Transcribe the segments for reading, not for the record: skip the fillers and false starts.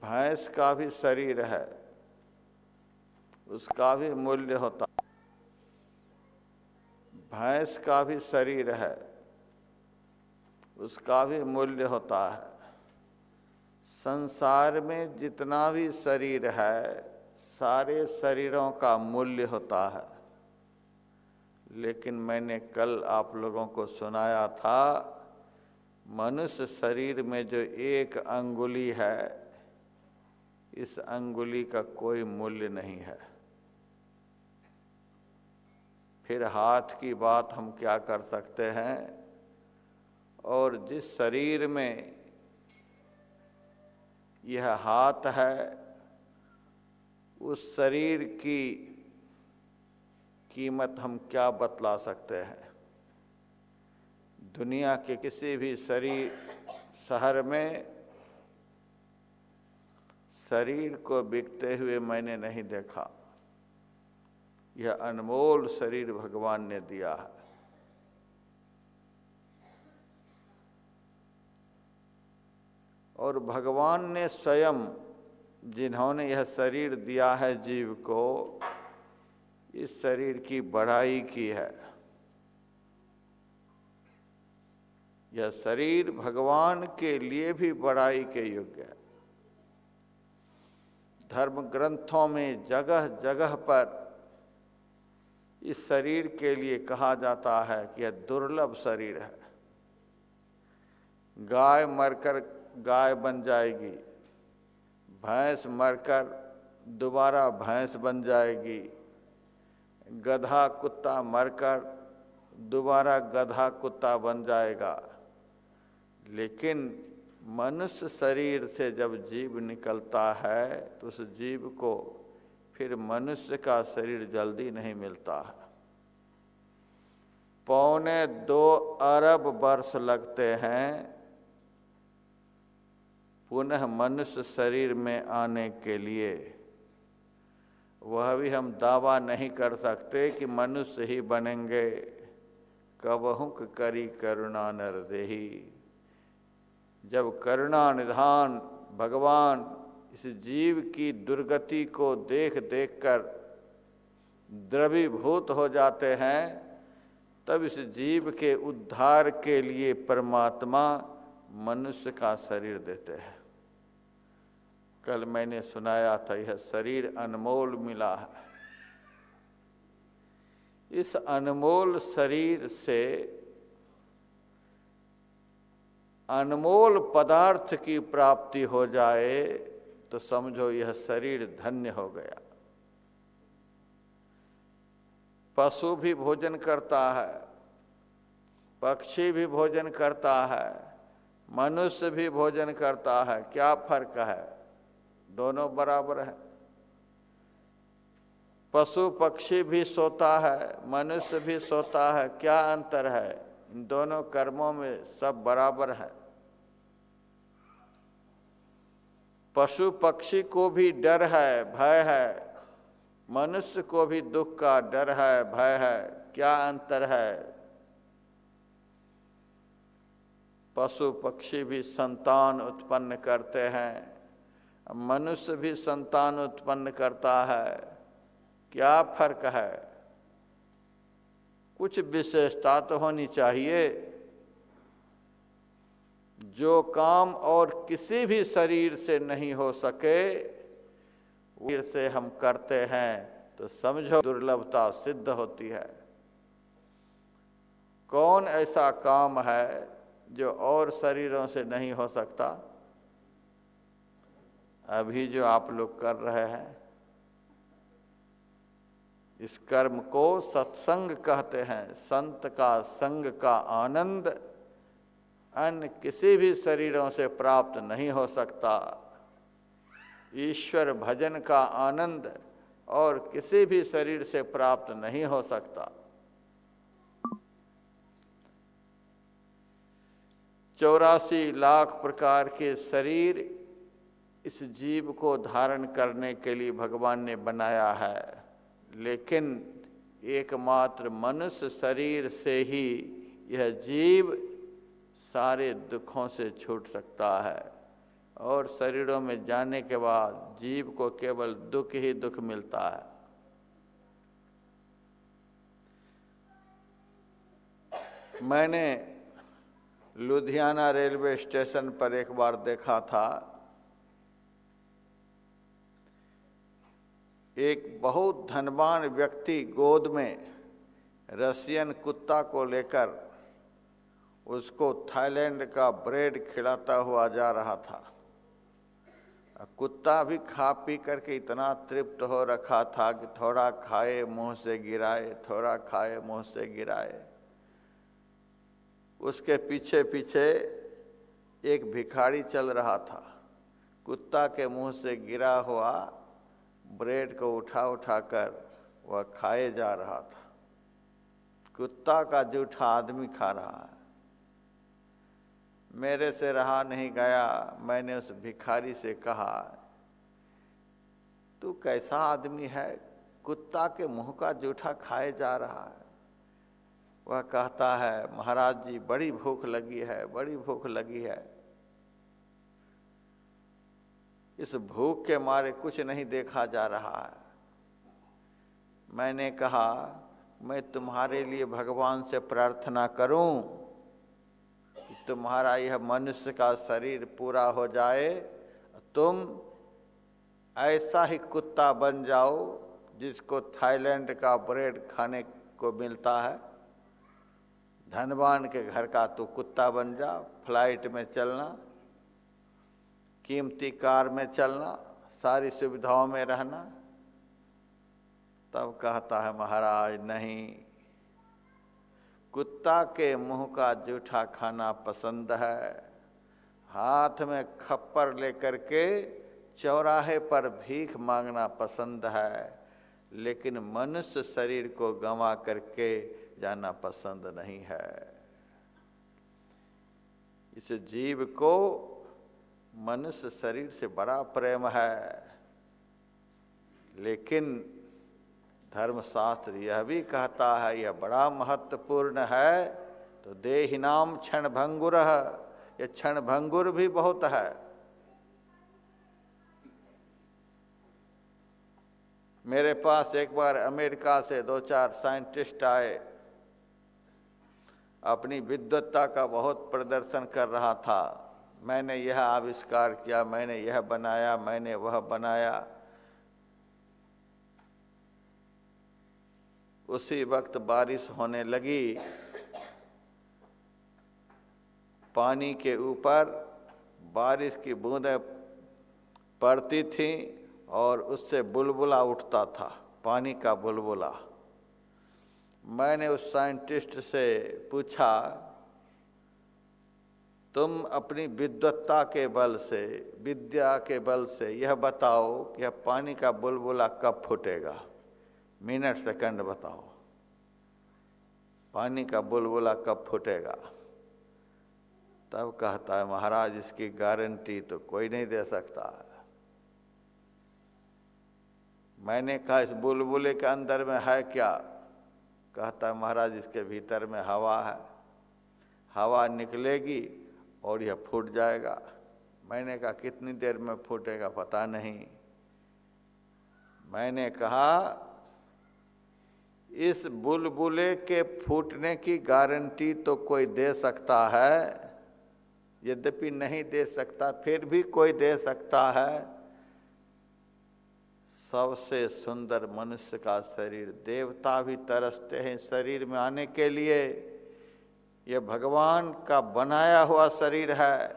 भैंस का भी शरीर है, उसका भी मूल्य होता। भैंस का भी शरीर है, उसका भी मूल्य होता है। संसार में जितना भी शरीर है, सारे शरीरों का मूल्य होता है। लेकिन मैंने कल आप लोगों को सुनाया था, मनुष्य शरीर में जो एक अंगुली है, इस अंगुली का कोई मूल्य नहीं है। फिर हाथ की बात हम क्या कर सकते हैं। और जिस शरीर में यह हाथ है, उस शरीर की कीमत हम क्या बतला सकते हैं। दुनिया के किसी भी शहर में शरीर को बिकते हुए मैंने नहीं देखा। यह अनमोल शरीर भगवान ने दिया है। और भगवान ने स्वयं जिन्होंने यह शरीर दिया है जीव को, इस शरीर की बढ़ाई की है। यह शरीर भगवान के लिए भी बढ़ाई के योग्य है। धर्म ग्रंथों में जगह जगह पर इस शरीर के लिए कहा जाता है कि यह दुर्लभ शरीर है। गाय मरकर गाय बन जाएगी, भैंस मरकर दोबारा भैंस बन जाएगी, गधा कुत्ता मरकर दोबारा गधा कुत्ता बन जाएगा। लेकिन मनुष्य शरीर से जब जीव निकलता है तो उस जीव को फिर मनुष्य का शरीर जल्दी नहीं मिलता है। 2.25 अरब वर्ष लगते हैं पुनः मनुष्य शरीर में आने के लिए। वह भी हम दावा नहीं कर सकते कि मनुष्य ही बनेंगे। कबहुक करी करुणा नर देही। जब करुणा निधान भगवान इस जीव की दुर्गति को देख देख कर द्रवीभूत हो जाते हैं, तब इस जीव के उद्धार के लिए परमात्मा मनुष्य का शरीर देते हैं। कल मैंने सुनाया था, यह शरीर अनमोल मिला है। इस अनमोल शरीर से अनमोल पदार्थ की प्राप्ति हो जाए तो समझो यह शरीर धन्य हो गया। पशु भी भोजन करता है, पक्षी भी भोजन करता है, मनुष्य भी भोजन करता है। क्या फर्क है? दोनों बराबर है। पशु पक्षी भी सोता है, मनुष्य भी सोता है। क्या अंतर है? इन दोनों कर्मों में सब बराबर है। पशु पक्षी को भी डर है, भय है, मनुष्य को भी दुख का डर है, भय है। क्या अंतर है? पशु पक्षी भी संतान उत्पन्न करते हैं, मनुष्य भी संतान उत्पन्न करता है। क्या फर्क है? कुछ विशेषता तो होनी चाहिए। जो काम और किसी भी शरीर से नहीं हो सके, शरीर से हम करते हैं तो समझो दुर्लभता सिद्ध होती है। कौन ऐसा काम है जो और शरीरों से नहीं हो सकता? अभी जो आप लोग कर रहे हैं, इस कर्म को सत्संग कहते हैं। संत का संग का आनंद अन्य किसी भी शरीरों से प्राप्त नहीं हो सकता। ईश्वर भजन का आनंद और किसी भी शरीर से प्राप्त नहीं हो सकता। 84 लाख प्रकार के शरीर इस जीव को धारण करने के लिए भगवान ने बनाया है। लेकिन एकमात्र मनुष्य शरीर से ही यह जीव सारे दुखों से छूट सकता है। और शरीरों में जाने के बाद जीव को केवल दुख ही दुख मिलता है। मैंने लुधियाना रेलवे स्टेशन पर एक बार देखा था, एक बहुत धनवान व्यक्ति गोद में रशियन कुत्ता को लेकर उसको थाईलैंड का ब्रेड खिलाता हुआ जा रहा था। कुत्ता भी खा पी करके इतना तृप्त हो रखा था कि थोड़ा खाए मुंह से गिराए, थोड़ा खाए मुंह से गिराए। उसके पीछे पीछे एक भिखारी चल रहा था। कुत्ता के मुंह से गिरा हुआ ब्रेड को उठा उठा कर वह खाए जा रहा था। कुत्ता का जूठा आदमी खा रहा है। मेरे से रहा नहीं गया। मैंने उस भिखारी से कहा, तू कैसा आदमी है, कुत्ता के मुंह का जूठा खाए जा रहा है। वह कहता है, महाराज जी बड़ी भूख लगी है, बड़ी भूख लगी है। इस भूख के मारे कुछ नहीं देखा जा रहा है। मैंने कहा, मैं तुम्हारे लिए भगवान से प्रार्थना करूं कि तुम्हारा यह मनुष्य का शरीर पूरा हो जाए, तुम ऐसा ही कुत्ता बन जाओ जिसको थाईलैंड का ब्रेड खाने को मिलता है। धनवान के घर का तू कुत्ता बन जा, फ्लाइट में चलना, कीमती कार में चलना, सारी सुविधाओं में रहना। तब कहता है, महाराज नहीं, कुत्ता के मुंह का जूठा खाना पसंद है, हाथ में खप्पर लेकर के चौराहे पर भीख मांगना पसंद है, लेकिन मनुष्य शरीर को गंवा करके जाना पसंद नहीं है। इस जीव को मनुष्य शरीर से बड़ा प्रेम है, लेकिन धर्मशास्त्र यह भी कहता है यह बड़ा महत्वपूर्ण है। तो देहिनाम क्षण भंगुरः, ये क्षण भंगुर भी बहुत है। मेरे पास एक बार अमेरिका से 2-4 साइंटिस्ट आए। अपनी विद्वत्ता का बहुत प्रदर्शन कर रहा था। मैंने यह आविष्कार किया, मैंने यह बनाया, मैंने वह बनाया। उसी वक्त बारिश होने लगी। पानी के ऊपर बारिश की बूंदें पड़ती थीं और उससे बुलबुला उठता था, पानी का बुलबुला। मैंने उस साइंटिस्ट से पूछा, तुम अपनी विद्वत्ता के बल से, विद्या के बल से यह बताओ कि यह पानी का बुलबुला कब फूटेगा, मिनट सेकंड बताओ, पानी का बुलबुला कब फूटेगा। तब कहता है, महाराज इसकी गारंटी तो कोई नहीं दे सकता। मैंने कहा, इस बुलबुले के अंदर में है क्या? कहता है, महाराज इसके भीतर में हवा है, हवा निकलेगी और यह फूट जाएगा। मैंने कहा, कितनी देर में फूटेगा पता नहीं। मैंने कहा, इस बुलबुले के फूटने की गारंटी तो कोई दे सकता है, यद्यपि नहीं दे सकता फिर भी कोई दे सकता है। सबसे सुंदर मनुष्य का शरीर, देवता भी तरसते हैं शरीर में आने के लिए। यह भगवान का बनाया हुआ शरीर है।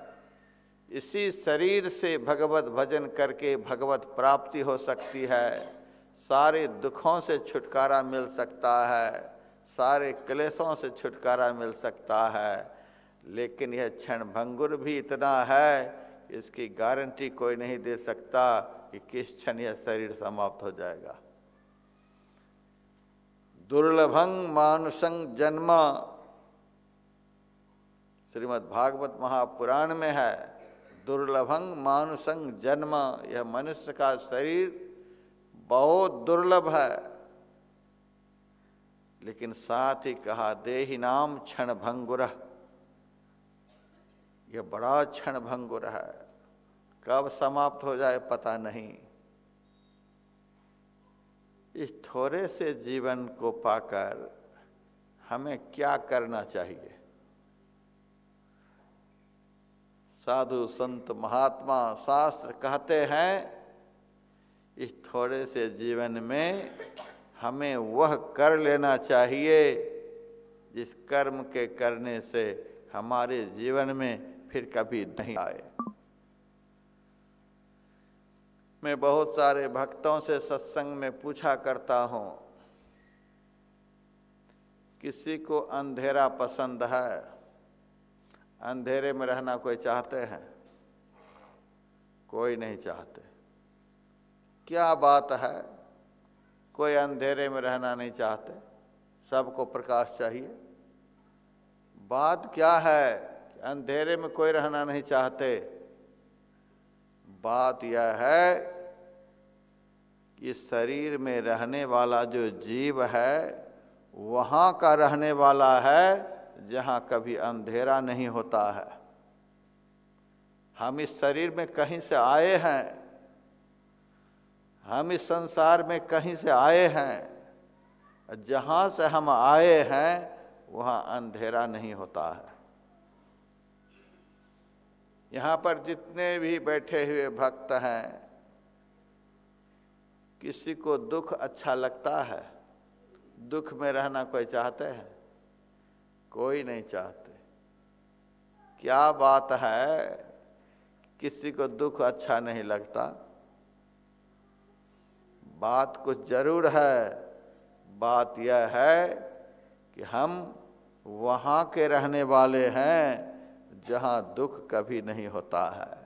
इसी शरीर से भगवत भजन करके भगवत प्राप्ति हो सकती है, सारे दुखों से छुटकारा मिल सकता है, सारे क्लेशों से छुटकारा मिल सकता है। लेकिन यह क्षण भंगुर भी इतना है, इसकी गारंटी कोई नहीं दे सकता कि किस क्षण यह शरीर समाप्त हो जाएगा। दुर्लभं मानुषं जन्म, श्रीमद् भागवत महापुराण में है, दुर्लभं मानुषं जन्म, यह मनुष्य का शरीर बहुत दुर्लभ है। लेकिन साथ ही कहा, देहिनाम क्षण भंगुरः, यह बड़ा क्षण भंगुर है। कब समाप्त हो जाए पता नहीं। इस थोड़े से जीवन को पाकर हमें क्या करना चाहिए? साधु संत महात्मा शास्त्र कहते हैं इस थोड़े से जीवन में हमें वह कर लेना चाहिए जिस कर्म के करने से हमारे जीवन में फिर कभी नहीं आए। मैं बहुत सारे भक्तों से सत्संग में पूछा करता हूं, किसी को अंधेरा पसंद है? अंधेरे में रहना कोई चाहते हैं? कोई नहीं चाहते। क्या बात है, कोई अंधेरे में रहना नहीं चाहते, सबको प्रकाश चाहिए। बात क्या है कि अंधेरे में कोई रहना नहीं चाहते? बात यह है कि शरीर में रहने वाला जो जीव है वहाँ का रहने वाला है जहाँ कभी अंधेरा नहीं होता है। हम इस शरीर में कहीं से आए हैं, हम इस संसार में कहीं से आए हैं। जहाँ से हम आए हैं वहाँ अंधेरा नहीं होता है। यहाँ पर जितने भी बैठे हुए भक्त हैं, किसी को दुख अच्छा लगता है? दुख में रहना कोई चाहते हैं? कोई नहीं चाहते। क्या बात है, किसी को दुख अच्छा नहीं लगता? बात कुछ जरूर है। बात यह है कि हम वहाँ के रहने वाले हैं जहाँ दुख कभी नहीं होता है।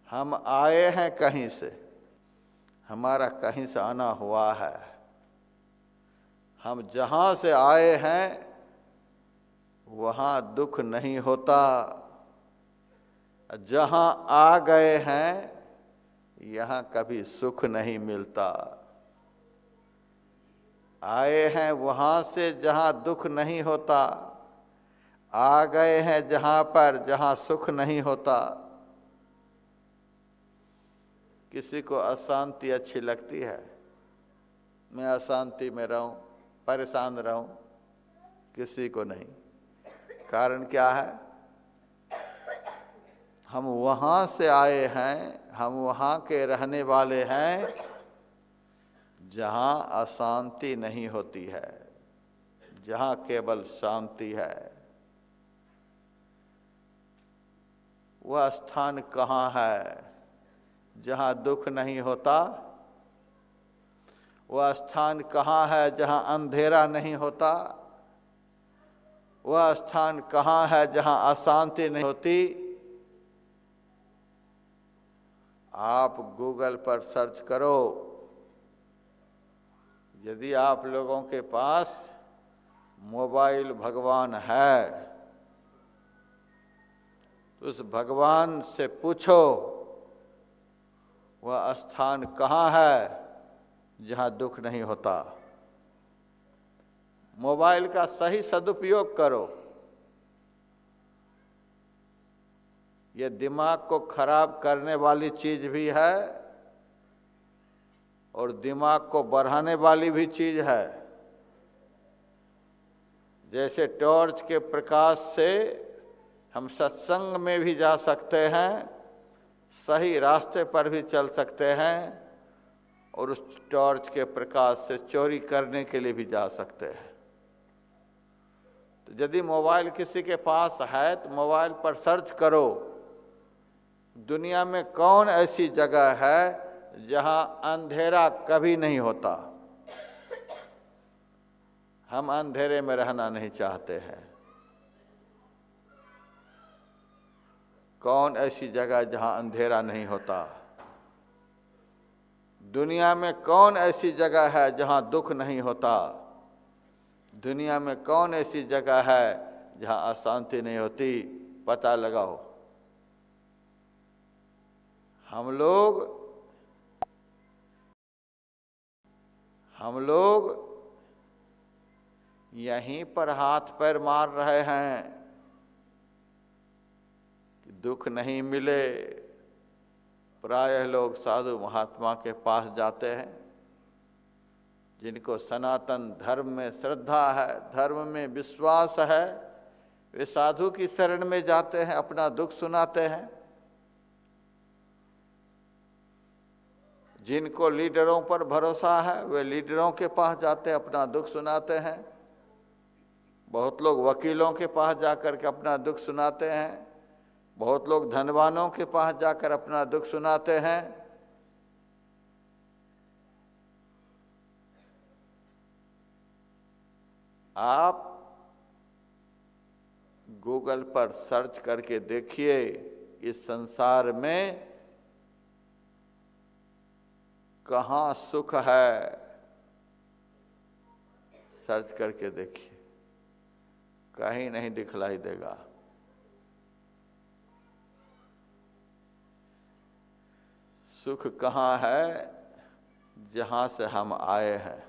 हम आए हैं कहीं से, हमारा कहीं से आना हुआ है। हम जहाँ से आए हैं वहाँ दुख नहीं होता। जहाँ आ गए हैं यहाँ कभी सुख नहीं मिलता। आए हैं वहाँ से जहाँ दुख नहीं होता, आ गए हैं जहाँ पर जहाँ सुख नहीं होता। किसी को अशांति अच्छी लगती है? मैं अशांति में रहूं, परेशान रहूं? किसी को नहीं। कारण क्या है? हम वहाँ से आए हैं, हम वहाँ के रहने वाले हैं जहाँ अशांति नहीं होती है, जहाँ केवल शांति है। वह स्थान कहाँ है जहाँ दुख नहीं होता? वह स्थान कहाँ है जहाँ अंधेरा नहीं होता? वह स्थान कहाँ है जहाँ अशांति नहीं होती? आप गूगल पर सर्च करो। यदि आप लोगों के पास मोबाइल भगवान है तो उस भगवान से पूछो वह स्थान कहाँ है जहाँ दुख नहीं होता। मोबाइल का सही सदुपयोग करो। ये दिमाग को खराब करने वाली चीज भी है और दिमाग को बढ़ाने वाली भी चीज है। जैसे टॉर्च के प्रकाश से हम सत्संग में भी जा सकते हैं, सही रास्ते पर भी चल सकते हैं, और उस टॉर्च के प्रकाश से चोरी करने के लिए भी जा सकते हैं। तो यदि मोबाइल किसी के पास है तो मोबाइल पर सर्च करो, दुनिया में कौन ऐसी जगह है जहां अंधेरा कभी नहीं होता। हम अंधेरे में रहना नहीं चाहते हैं। कौन ऐसी जगह जहां अंधेरा नहीं होता? दुनिया में कौन ऐसी जगह है जहां दुख नहीं होता? दुनिया में कौन ऐसी जगह है जहां अशांति नहीं होती? पता लगाओ। हम लोग यहीं पर हाथ पैर मार रहे हैं कि दुख नहीं मिले, प्रायः लोग साधु महात्मा के पास जाते हैं, जिनको सनातन धर्म में श्रद्धा है, धर्म में विश्वास है, वे साधु की शरण में जाते हैं, अपना दुख सुनाते हैं। जिनको लीडरों पर भरोसा है वे लीडरों के पास जाते हैं, अपना दुख सुनाते हैं। बहुत लोग वकीलों के पास जाकर के अपना दुख सुनाते हैं, बहुत लोग धनवानों के पास जाकर अपना दुख सुनाते हैं। आप गूगल पर सर्च करके देखिए, इस संसार में कहाँ सुख है, सर्च करके देखिए, कहीं नहीं दिखलाई देगा। सुख कहाँ है? जहाँ से हम आए हैं।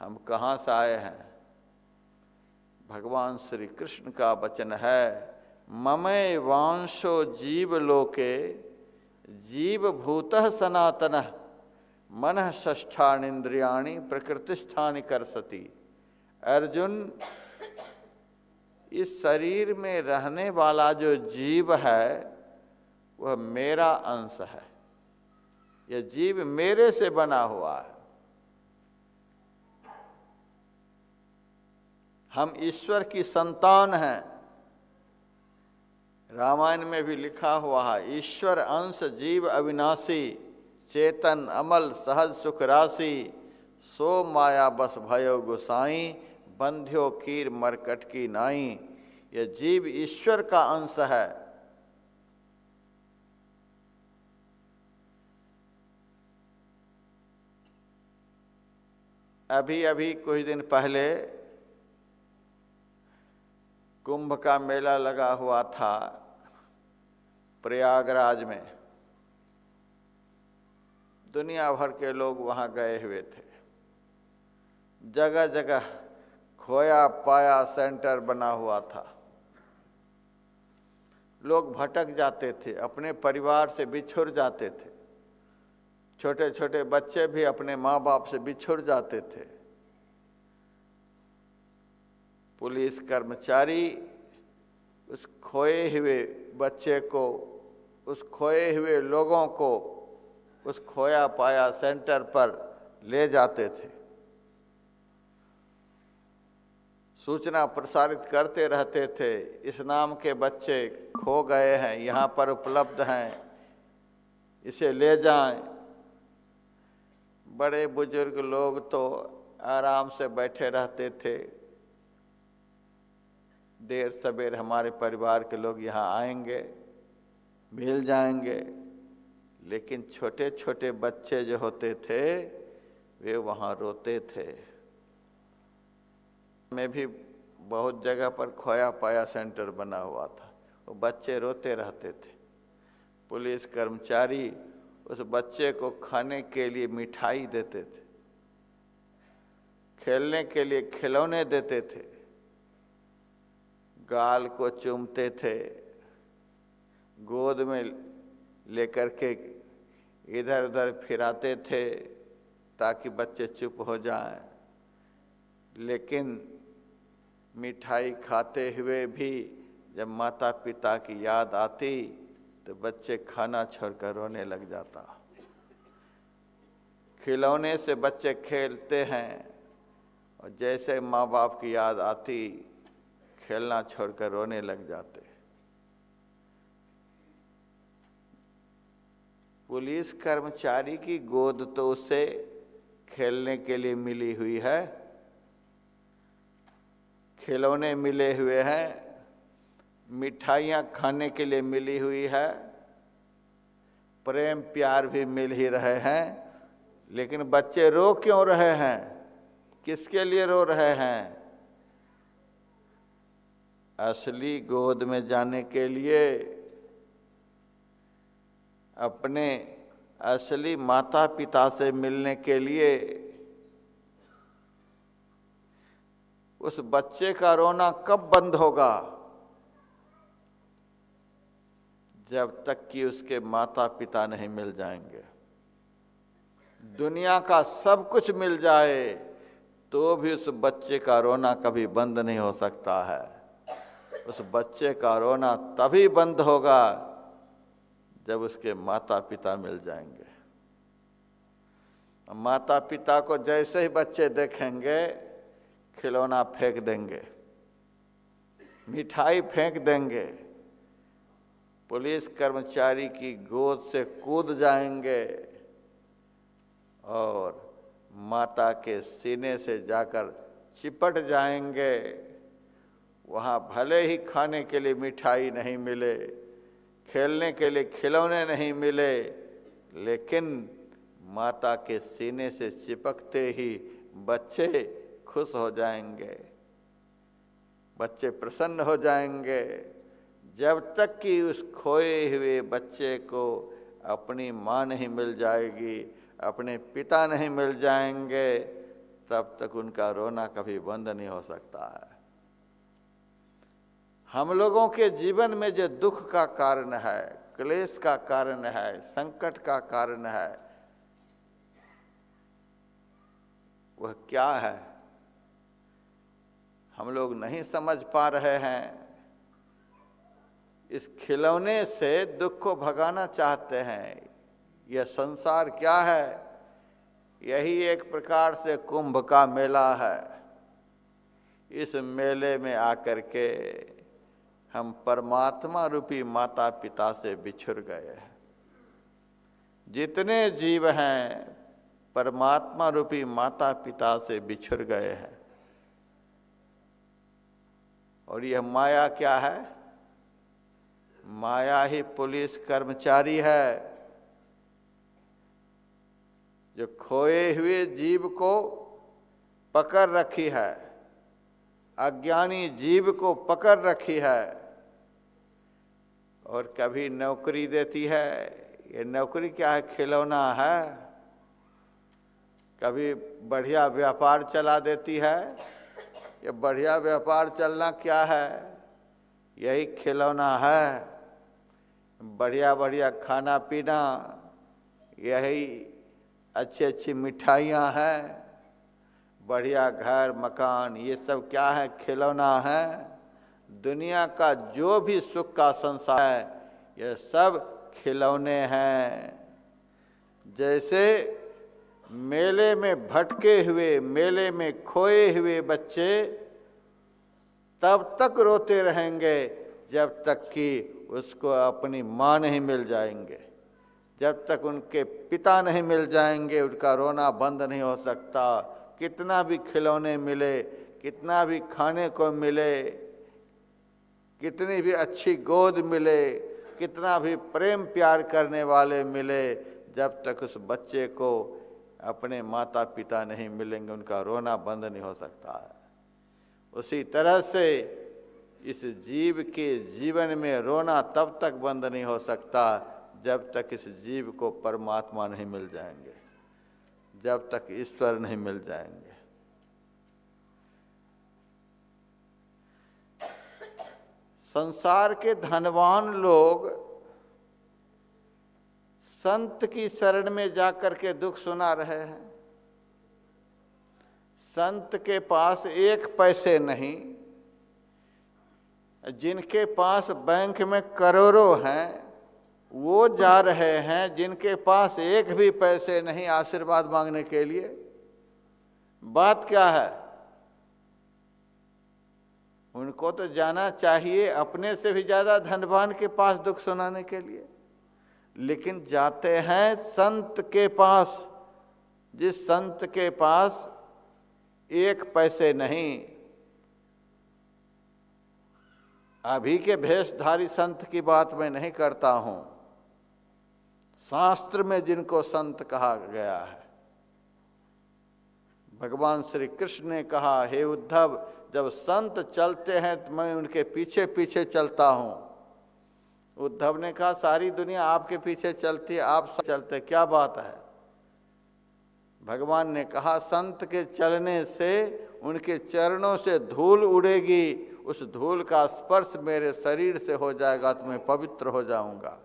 हम कहाँ से आए हैं? भगवान श्री कृष्ण का वचन है, ममैव वांशो जीव लोके जीव भूतः सनातनः मनः षष्ठानींद्रियाणि प्रकृतिस्थानि करसति। अर्जुन, इस शरीर में रहने वाला जो जीव है वह मेरा अंश है। यह जीव मेरे से बना हुआ है। हम ईश्वर की संतान हैं। रामायण में भी लिखा हुआ है, ईश्वर अंश जीव अविनाशी, चेतन अमल सहज सुख राशि, सो माया बस भयो गोसाई, बंध्यो कीर मरकट की नाई। यह जीव ईश्वर का अंश है। अभी अभी कुछ दिन पहले कुंभ का मेला लगा हुआ था प्रयागराज में। दुनिया भर के लोग वहां गए हुए थे। जगह जगह खोया पाया सेंटर बना हुआ था। लोग भटक जाते थे, अपने परिवार से बिछुड़ जाते थे। छोटे छोटे बच्चे भी अपने माँ बाप से बिछुड़ जाते थे। पुलिस कर्मचारी उस खोए हुए बच्चे को, उस खोए हुए लोगों को उस खोया पाया सेंटर पर ले जाते थे। सूचना प्रसारित करते रहते थे, इस नाम के बच्चे खो गए हैं, यहाँ पर उपलब्ध हैं, इसे ले जाएं। बड़े बुजुर्ग लोग तो आराम से बैठे रहते थे, देर सवेर हमारे परिवार के लोग यहाँ आएंगे, मिल जाएंगे। लेकिन छोटे छोटे बच्चे जो होते थे वे वहाँ रोते थे। में भी बहुत जगह पर खोया पाया सेंटर बना हुआ था, वो बच्चे रोते रहते थे। पुलिस कर्मचारी उस बच्चे को खाने के लिए मिठाई देते थे, खेलने के लिए खिलौने देते थे, गाल को चूमते थे, गोद में लेकर के इधर उधर फिराते थे ताकि बच्चे चुप हो जाएं। लेकिन मिठाई खाते हुए भी जब माता पिता की याद आती तो बच्चे खाना छोड़कर रोने लग जाता। खिलौने से बच्चे खेलते हैं और जैसे माँ बाप की याद आती खेलना छोड़कर रोने लग जाते। पुलिस कर्मचारी की गोद तो उसे खेलने के लिए मिली हुई है, खिलौने मिले हुए हैं, मिठाइयाँ खाने के लिए मिली हुई है, प्रेम प्यार भी मिल ही रहे हैं। लेकिन बच्चे रो क्यों रहे हैं? किसके लिए रो रहे हैं? असली गोद में जाने के लिए, अपने असली माता पिता से मिलने के लिए। उस बच्चे का रोना कब बंद होगा? जब तक कि उसके माता पिता नहीं मिल जाएंगे। दुनिया का सब कुछ मिल जाए तो भी उस बच्चे का रोना कभी बंद नहीं हो सकता है। उस बच्चे का रोना तभी बंद होगा जब उसके माता पिता मिल जाएंगे। माता पिता को जैसे ही बच्चे देखेंगे खिलौना फेंक देंगे, मिठाई फेंक देंगे, पुलिस कर्मचारी की गोद से कूद जाएंगे और माता के सीने से जाकर चिपट जाएंगे। वहाँ भले ही खाने के लिए मिठाई नहीं मिले, खेलने के लिए खिलौने नहीं मिले, लेकिन माता के सीने से चिपकते ही बच्चे खुश हो जाएंगे, बच्चे प्रसन्न हो जाएंगे। जब तक कि उस खोए हुए बच्चे को अपनी माँ नहीं मिल जाएगी, अपने पिता नहीं मिल जाएंगे, तब तक उनका रोना कभी बंद नहीं हो सकता है। हम लोगों के जीवन में जो दुख का कारण है, क्लेश का कारण है, संकट का कारण है, वह क्या है हम लोग नहीं समझ पा रहे हैं। इस खिलौने से दुख को भगाना चाहते हैं। यह संसार क्या है? यही एक प्रकार से कुंभ का मेला है। इस मेले में आकर के हम परमात्मा रूपी माता पिता से बिछुड़ गए हैं। जितने जीव हैं परमात्मा रूपी माता पिता से बिछुड़ गए हैं। और यह माया क्या है? माया ही पुलिस कर्मचारी है जो खोए हुए जीव को पकड़ रखी है, अज्ञानी जीव को पकड़ रखी है और कभी नौकरी देती है। ये नौकरी क्या है? खिलौना है। कभी बढ़िया व्यापार चला देती है। ये बढ़िया व्यापार चलना क्या है? यही खिलौना है। बढ़िया बढ़िया खाना पीना, यही अच्छी अच्छी मिठाइयाँ हैं, बढ़िया घर मकान, ये सब क्या है? खिलौना है। दुनिया का जो भी सुख का संसार है ये सब खिलौने हैं। जैसे मेले में भटके हुए, मेले में खोए हुए बच्चे तब तक रोते रहेंगे जब तक कि उसको अपनी माँ नहीं मिल जाएंगे, जब तक उनके पिता नहीं मिल जाएंगे उनका रोना बंद नहीं हो सकता। कितना भी खिलौने मिले, कितना भी खाने को मिले, कितनी भी अच्छी गोद मिले, कितना भी प्रेम प्यार करने वाले मिले, जब तक उस बच्चे को अपने माता पिता नहीं मिलेंगे उनका रोना बंद नहीं हो सकता है। उसी तरह से इस जीव के जीवन में रोना तब तक बंद नहीं हो सकता जब तक इस जीव को परमात्मा नहीं मिल जाएंगे, जब तक ईश्वर नहीं मिल जाएंगे। संसार के धनवान लोग संत की शरण में जाकर के दुख सुना रहे हैं। संत के पास एक पैसे नहीं, जिनके पास बैंक में करोड़ों हैं वो जा रहे हैं, जिनके पास एक भी पैसे नहीं आशीर्वाद मांगने के लिए। बात क्या है? उनको तो जाना चाहिए अपने से भी ज्यादा धनवान के पास दुख सुनाने के लिए, लेकिन जाते हैं संत के पास, जिस संत के पास एक पैसे नहीं। अभी के भेषधारी संत की बात मैं नहीं करता हूं, शास्त्र में जिनको संत कहा गया है। भगवान श्री कृष्ण ने कहा, हे उद्धव, जब संत चलते हैं तो मैं उनके पीछे पीछे चलता हूं। उद्धव ने कहा, सारी दुनिया आपके पीछे चलती है, आप चलते, क्या बात है? भगवान ने कहा, संत के चलने से उनके चरणों से धूल उड़ेगी, उस धूल का स्पर्श मेरे शरीर से हो जाएगा तो मैं पवित्र हो जाऊंगा।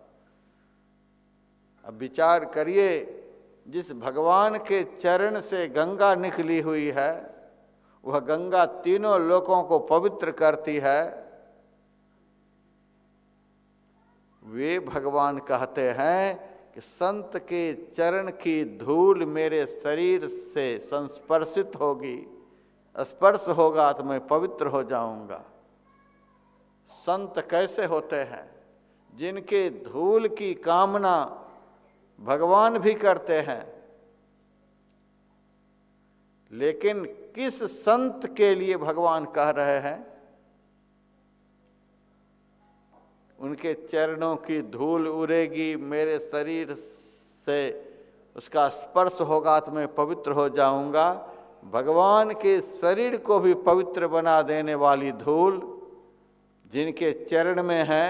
अब विचार करिए, जिस भगवान के चरण से गंगा निकली हुई है, वह गंगा तीनों लोकों को पवित्र करती है। वे भगवान कहते हैं कि संत के चरण की धूल मेरे शरीर से संस्पर्शित होगी, स्पर्श होगा तो मैं पवित्र हो जाऊंगा। संत कैसे होते हैं? जिनके धूल की कामना भगवान भी करते हैं, लेकिन किस संत के लिए भगवान कह रहे हैं? उनके चरणों की धूल उड़ेगी, मेरे शरीर से उसका स्पर्श होगा तो मैं पवित्र हो जाऊंगा। भगवान के शरीर को भी पवित्र बना देने वाली धूल जिनके चरण में है,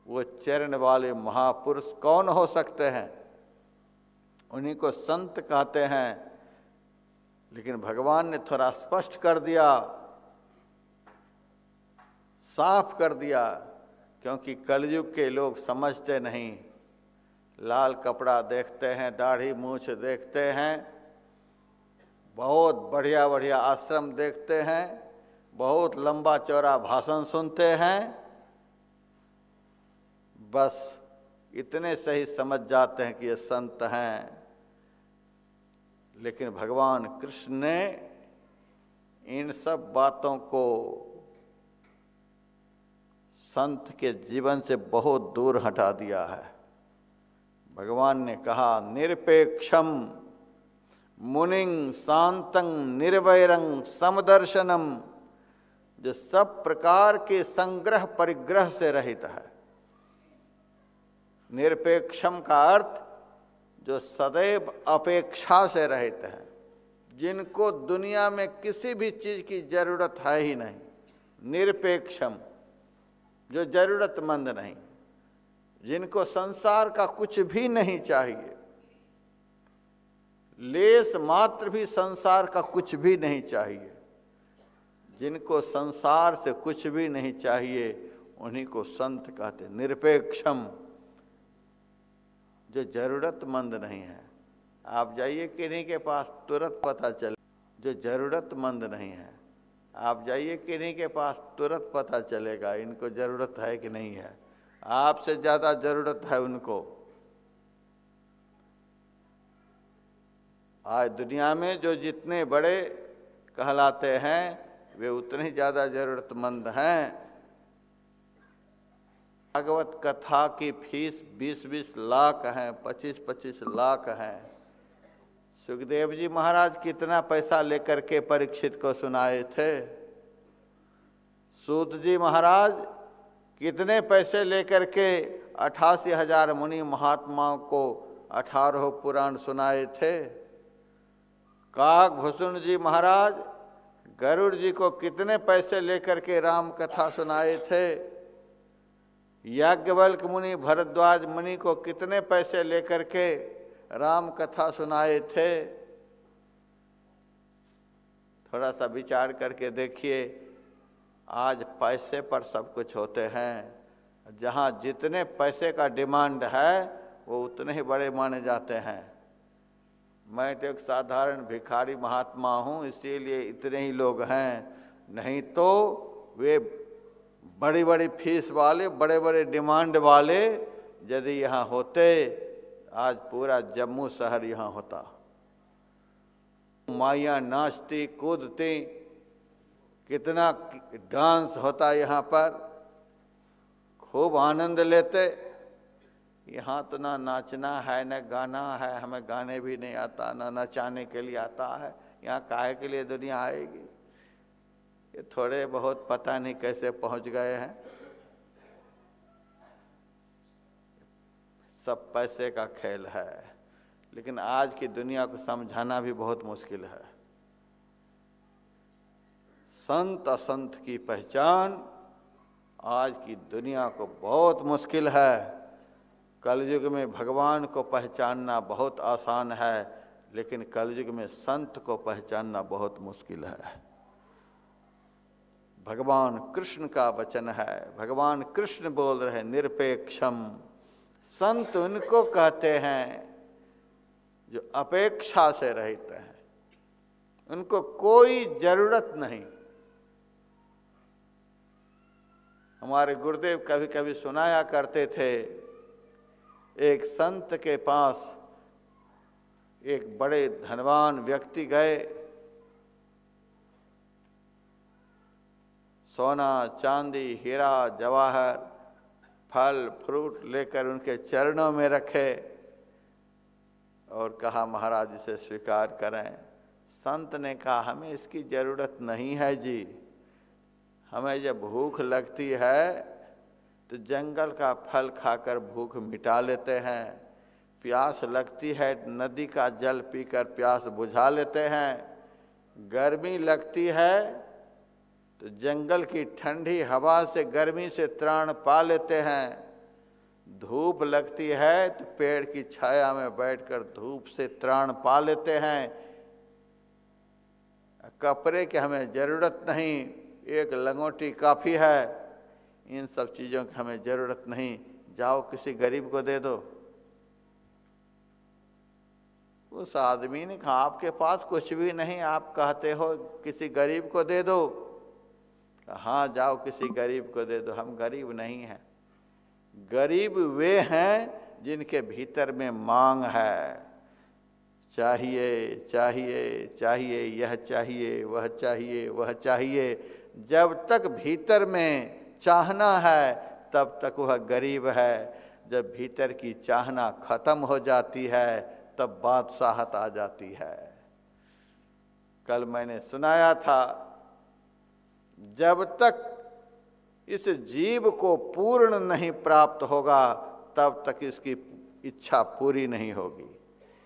वो चरण वाले महापुरुष कौन हो सकते हैं? उन्हीं को संत कहते हैं। लेकिन भगवान ने थोड़ा स्पष्ट कर दिया, साफ कर दिया, क्योंकि कलयुग के लोग समझते नहीं। लाल कपड़ा देखते हैं, दाढ़ी मूछ देखते हैं, बहुत बढ़िया बढ़िया आश्रम देखते हैं, बहुत लंबा चौड़ा भाषण सुनते हैं, बस इतने से ही समझ जाते हैं कि ये संत हैं। लेकिन भगवान कृष्ण ने इन सब बातों को संत के जीवन से बहुत दूर हटा दिया है। भगवान ने कहा, निरपेक्षम मुनिं शांतं निर्वैरं समदर्शनम, जो सब प्रकार के संग्रह परिग्रह से रहित है। निरपेक्षम का अर्थ जो सदैव अपेक्षा से रहित है, जिनको दुनिया में किसी भी चीज की जरूरत है ही नहीं। निरपेक्षम, जो जरूरतमंद नहीं, जिनको संसार का कुछ भी नहीं चाहिए, लेस मात्र भी संसार का कुछ भी नहीं चाहिए, जिनको संसार से कुछ भी नहीं चाहिए, उन्हीं को संत कहते। निरपेक्षम, जो जरूरतमंद नहीं है। आप जाइए किन्हीं के पास, तुरंत पता चले जो जरूरतमंद नहीं है। आप जाइए किन्हीं के पास, तुरंत पता चलेगा इनको जरूरत है कि नहीं है। आपसे ज्यादा जरूरत है उनको। आज दुनिया में जो जितने बड़े कहलाते हैं, वे उतने ही ज्यादा जरूरतमंद हैं। भागवत कथा की फीस 20-20 लाख है, 25-25 लाख है। सुखदेव जी महाराज कितना पैसा लेकर के परीक्षित को सुनाए थे? सूत जी महाराज कितने पैसे लेकर के 88,000 मुनि महात्माओं को 18 पुराण सुनाए थे? काकभूषण जी महाराज गरुड़ जी को कितने पैसे लेकर के राम कथा सुनाए थे? याज्ञवल्क्य मुनि भरद्वाज मुनि को कितने पैसे लेकर के राम कथा सुनाए थे? थोड़ा सा विचार करके देखिए। आज पैसे पर सब कुछ होते हैं। जहाँ जितने पैसे का डिमांड है वो उतने ही बड़े माने जाते हैं। मैं तो एक साधारण भिखारी महात्मा हूँ, इसीलिए इतने ही लोग हैं, नहीं तो वे बड़ी बड़ी फीस वाले, बड़े बड़े डिमांड वाले यदि यहाँ होते, आज पूरा जम्मू शहर यहाँ होता। माइयाँ नाचती कूदती, कितना डांस होता यहाँ पर, खूब आनंद लेते। यहाँ तो ना नाचना है न गाना है, हमें गाने भी नहीं आता, ना नचाने के लिए आता है। यहाँ काहे के लिए दुनिया आएगी? ये थोड़े बहुत पता नहीं कैसे पहुंच गए हैं। सब पैसे का खेल है। लेकिन आज की दुनिया को समझाना भी बहुत मुश्किल है। संत असंत की पहचान आज की दुनिया को बहुत मुश्किल है। कलयुग में भगवान को पहचानना बहुत आसान है, लेकिन कलयुग में संत को पहचानना बहुत मुश्किल है। भगवान कृष्ण का वचन है। भगवान कृष्ण बोल रहे निरपेक्षम। संत उनको कहते हैं जो अपेक्षा से रहित हैं, उनको कोई जरूरत नहीं। हमारे गुरुदेव कभी कभी सुनाया करते थे, एक संत के पास एक बड़े धनवान व्यक्ति गए, सोना चांदी हीरा जवाहर फल फ्रूट लेकर उनके चरणों में रखे और कहा महाराज इसे स्वीकार करें। संत ने कहा हमें इसकी जरूरत नहीं है जी, हमें जब भूख लगती है तो जंगल का फल खाकर भूख मिटा लेते हैं, प्यास लगती है नदी का जल पीकर प्यास बुझा लेते हैं, गर्मी लगती है तो जंगल की ठंडी हवा से गर्मी से त्राण पा लेते हैं, धूप लगती है तो पेड़ की छाया में बैठकर धूप से त्राण पा लेते हैं। कपड़े की हमें जरूरत नहीं, एक लंगोटी काफ़ी है, इन सब चीज़ों की हमें जरूरत नहीं, जाओ किसी गरीब को दे दो। उस आदमी ने कहा आपके पास कुछ भी नहीं, आप कहते हो किसी गरीब को दे दो। हाँ जाओ किसी गरीब को दे दो, हम गरीब नहीं हैं। गरीब वे हैं जिनके भीतर में मांग है, चाहिए चाहिए चाहिए, यह चाहिए वह चाहिए वह चाहिए। जब तक भीतर में चाहना है तब तक वह गरीब है, जब भीतर की चाहना खत्म हो जाती है तब बादशाहत आ जाती है। कल मैंने सुनाया था, जब तक इस जीव को पूर्ण नहीं प्राप्त होगा तब तक इसकी इच्छा पूरी नहीं होगी।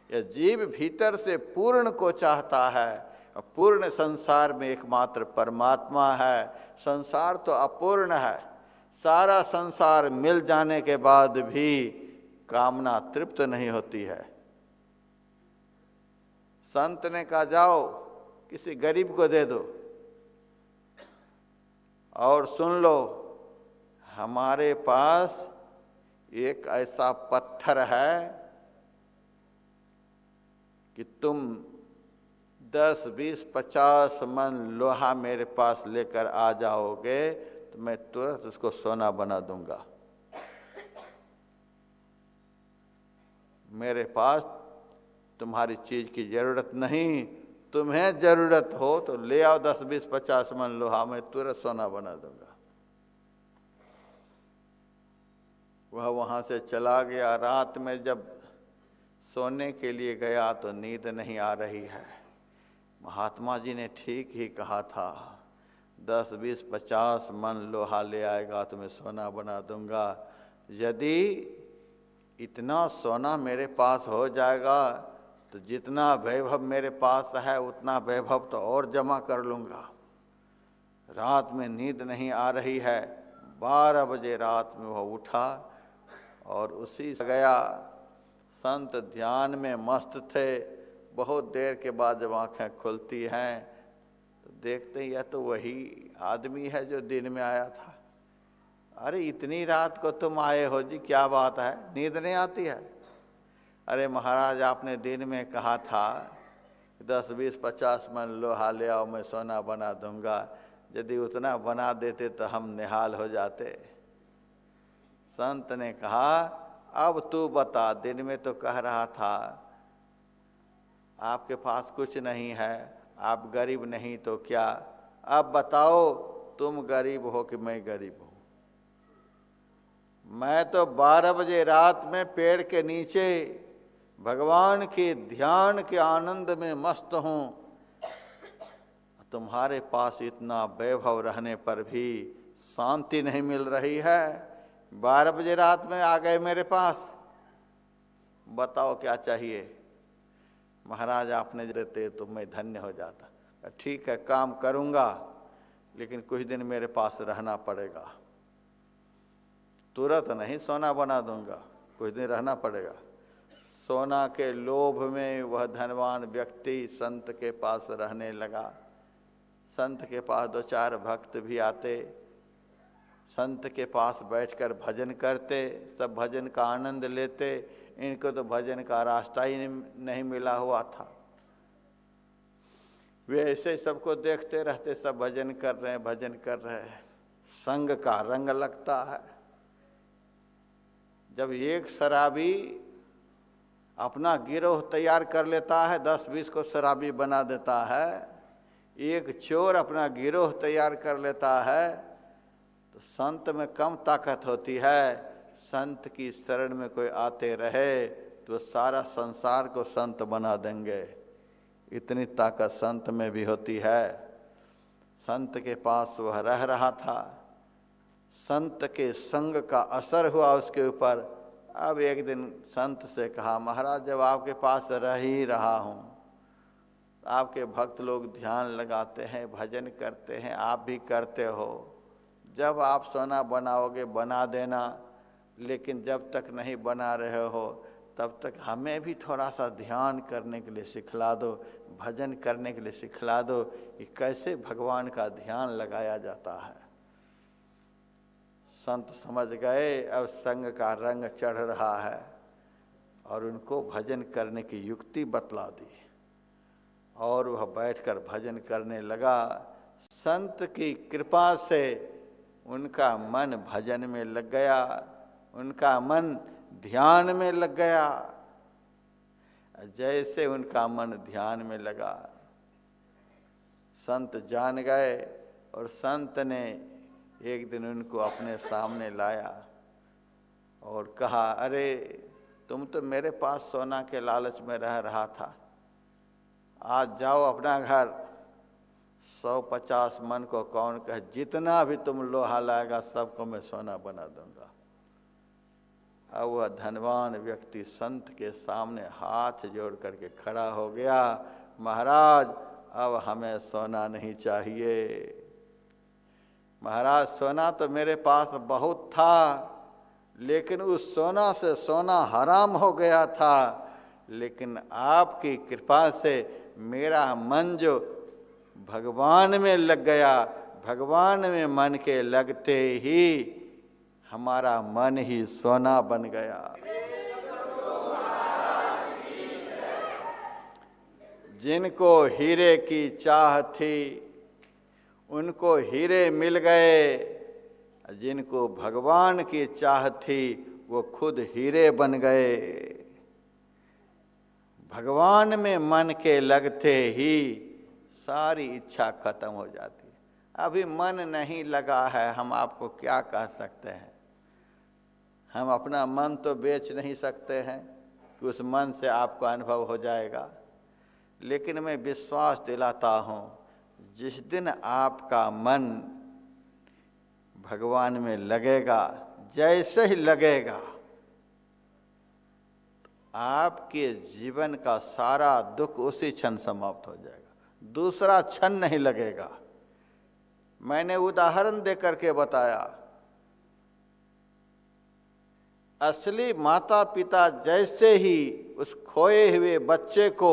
यह जीव भीतर से पूर्ण को चाहता है, पूर्ण संसार में एकमात्र परमात्मा है। संसार तो अपूर्ण है, सारा संसार मिल जाने के बाद भी कामना तृप्त नहीं होती है। संत ने कहा जाओ किसी गरीब को दे दो। और सुन लो, हमारे पास एक ऐसा पत्थर है कि तुम 10, 20, 50 मन लोहा मेरे पास लेकर आ जाओगे तो मैं तुरंत उसको सोना बना दूंगा। मेरे पास तुम्हारी चीज की जरूरत नहीं, तुम्हें जरूरत हो तो ले आओ 10, 20, 50 मन लोहा, मैं तुरंत सोना बना दूंगा। वह वहां से चला गया। रात में जब सोने के लिए गया तो नींद नहीं आ रही है। महात्मा जी ने ठीक ही कहा था, 10, 20, 50 मन लोहा ले आएगा तो मैं सोना बना दूंगा। यदि इतना सोना मेरे पास हो जाएगा तो जितना वैभव मेरे पास है उतना वैभव तो और जमा कर लूँगा। रात में नींद नहीं आ रही है। 12 बजे रात में वह उठा और उसी से गया। संत ध्यान में मस्त थे। बहुत देर के बाद जब आँखें खुलती हैं तो देखते ही यह तो वही आदमी है जो दिन में आया था। अरे इतनी रात को तुम आए हो जी, क्या बात है, नींद नहीं आती है? अरे महाराज आपने दिन में कहा था 10, 20, 50 मन लोहा ले आओ मैं सोना बना दूंगा। यदि उतना बना देते तो हम निहाल हो जाते। संत ने कहा अब तू बता, दिन में तो कह रहा था आपके पास कुछ नहीं है, आप गरीब नहीं तो क्या, अब बताओ तुम गरीब हो कि मैं गरीब हूं? मैं तो 12 बजे रात में पेड़ के नीचे भगवान के ध्यान के आनंद में मस्त हूं। तुम्हारे पास इतना वैभव रहने पर भी शांति नहीं मिल रही है। 12 बजे रात में आ गए मेरे पास, बताओ क्या चाहिए? महाराज आपने देते तो मैं धन्य हो जाता। ठीक है काम करूंगा, लेकिन कुछ दिन मेरे पास रहना पड़ेगा। तुरंत नहीं सोना बना दूंगा, कुछ दिन रहना पड़ेगा। सोना के लोभ में वह धनवान व्यक्ति संत के पास रहने लगा। संत के पास 2-4 भक्त भी आते, संत के पास बैठकर भजन करते, सब भजन का आनंद लेते। इनको तो भजन का रास्ता ही नहीं मिला हुआ था। वे ऐसे सबको देखते रहते, सब भजन कर रहे हैं, भजन कर रहे हैं। संग का रंग लगता है। जब एक शराबी अपना गिरोह तैयार कर लेता है, 10-20 को शराबी बना देता है, एक चोर अपना गिरोह तैयार कर लेता है, तो संत में कम ताकत होती है। संत की शरण में कोई आते रहे तो सारा संसार को संत बना देंगे, इतनी ताकत संत में भी होती है। संत के पास वह रह रहा था, संत के संग का असर हुआ उसके ऊपर। अब एक दिन संत से कहा, महाराज जब आपके पास रह ही रहा हूँ, आपके भक्त लोग ध्यान लगाते हैं, भजन करते हैं, आप भी करते हो, जब आप सोना बनाओगे बना देना, लेकिन जब तक नहीं बना रहे हो तब तक हमें भी थोड़ा सा ध्यान करने के लिए सिखला दो, भजन करने के लिए सिखला दो कि कैसे भगवान का ध्यान लगाया जाता है। संत समझ गए अब संग का रंग चढ़ रहा है और उनको भजन करने की युक्ति बतला दी और वह बैठकर भजन करने लगा। संत की कृपा से उनका मन भजन में लग गया, उनका मन ध्यान में लग गया। जैसे उनका मन ध्यान में लगा, संत जान गए और संत ने एक दिन उनको अपने सामने लाया और कहा, अरे तुम तो मेरे पास सोना के लालच में रह रहा था, आज जाओ अपना घर, 150 मन को कौन कहे, जितना भी तुम लोहा लाएगा सबको मैं सोना बना दूंगा। अब वह धनवान व्यक्ति संत के सामने हाथ जोड़ करके खड़ा हो गया, महाराज अब हमें सोना नहीं चाहिए। महाराज सोना तो मेरे पास बहुत था, लेकिन उस सोना से सोना हराम हो गया था, लेकिन आपकी कृपा से मेरा मन जो भगवान में लग गया, भगवान में मन के लगते ही हमारा मन ही सोना बन गया। जिनको हीरे की चाह थी उनको हीरे मिल गए, जिनको भगवान की चाह थी वो खुद हीरे बन गए। भगवान में मन के लगते ही सारी इच्छा खत्म हो जाती। अभी मन नहीं लगा है, हम आपको क्या कह सकते हैं। हम अपना मन तो बेच नहीं सकते हैं कि उस मन से आपको अनुभव हो जाएगा, लेकिन मैं विश्वास दिलाता हूँ, जिस दिन आपका मन भगवान में लगेगा, जैसे ही लगेगा, आपके जीवन का सारा दुख उसी क्षण समाप्त हो जाएगा, दूसरा क्षण नहीं लगेगा। मैंने उदाहरण देकर के बताया, असली माता पिता जैसे ही उस खोए हुए बच्चे को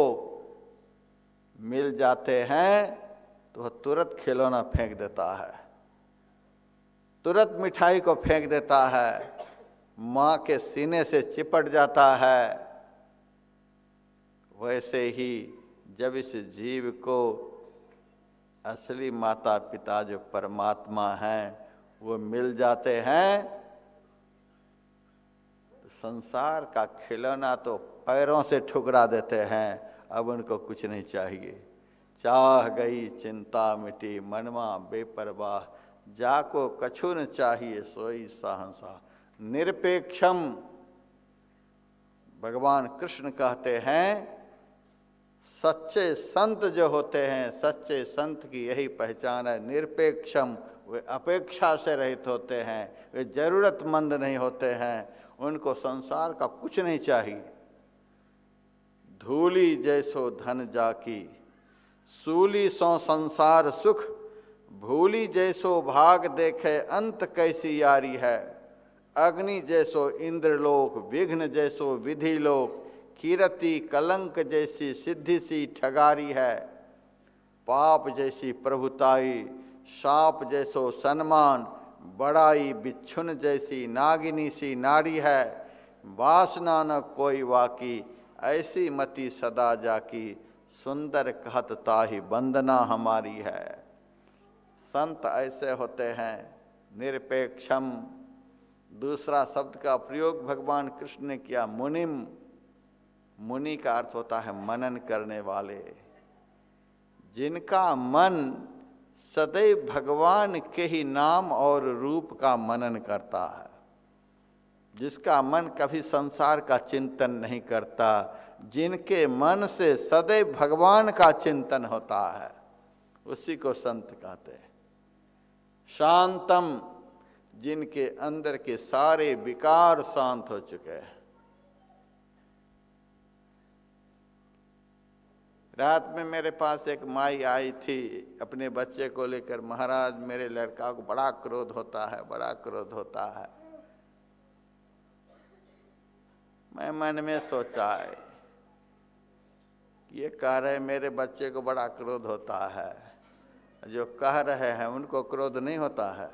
मिल जाते हैं तो वह तुरंत खिलौना फेंक देता है, तुरंत मिठाई को फेंक देता है, माँ के सीने से चिपट जाता है। वैसे ही जब इस जीव को असली माता पिता जो परमात्मा हैं वो मिल जाते हैं, संसार का खिलौना तो पैरों से ठुकरा देते हैं, अब उनको कुछ नहीं चाहिए। चाह गई चिंता मिटी मनवा बेपरवाह, जाको कछु न चाहिए सोई सहंसा निरपेक्षम। भगवान कृष्ण कहते हैं सच्चे संत जो होते हैं, सच्चे संत की यही पहचान है, निरपेक्षम। वे अपेक्षा से रहित होते हैं, वे जरूरतमंद नहीं होते हैं, उनको संसार का कुछ नहीं चाहिए। धूली जैसो धन जाकी सूली सो संसार सुख, भूली जैसो भाग देखे अंत कैसी यारी है। अग्नि जैसो इंद्रलोक, विघ्न जैसो विधि लोक, कीरति कलंक जैसी सिद्धि सी ठगारी है। पाप जैसी प्रभुताई, सांप जैसो सम्मान, बड़ाई बिच्छुन जैसी नागिनी सी नाड़ी है, वासना न कोई वाकी, ऐसी मति सदा जाकी, सुंदर कहत ताहि वंदना हमारी है। संत ऐसे होते हैं निरपेक्षम। दूसरा शब्द का प्रयोग भगवान कृष्ण ने किया मुनिम। मुनि का अर्थ होता है मनन करने वाले, जिनका मन सदैव भगवान के ही नाम और रूप का मनन करता है, जिसका मन कभी संसार का चिंतन नहीं करता, जिनके मन से सदैव भगवान का चिंतन होता है, उसी को संत कहते हैं। शांतम, जिनके अंदर के सारे विकार शांत हो चुके हैं। रात में मेरे पास एक माई आई थी अपने बच्चे को लेकर, महाराज मेरे लड़का को बड़ा क्रोध होता है, बड़ा क्रोध होता है। मैं मन में सोचा है ये कह रहे मेरे बच्चे को बड़ा क्रोध होता है, जो कह रहे हैं उनको क्रोध नहीं होता है।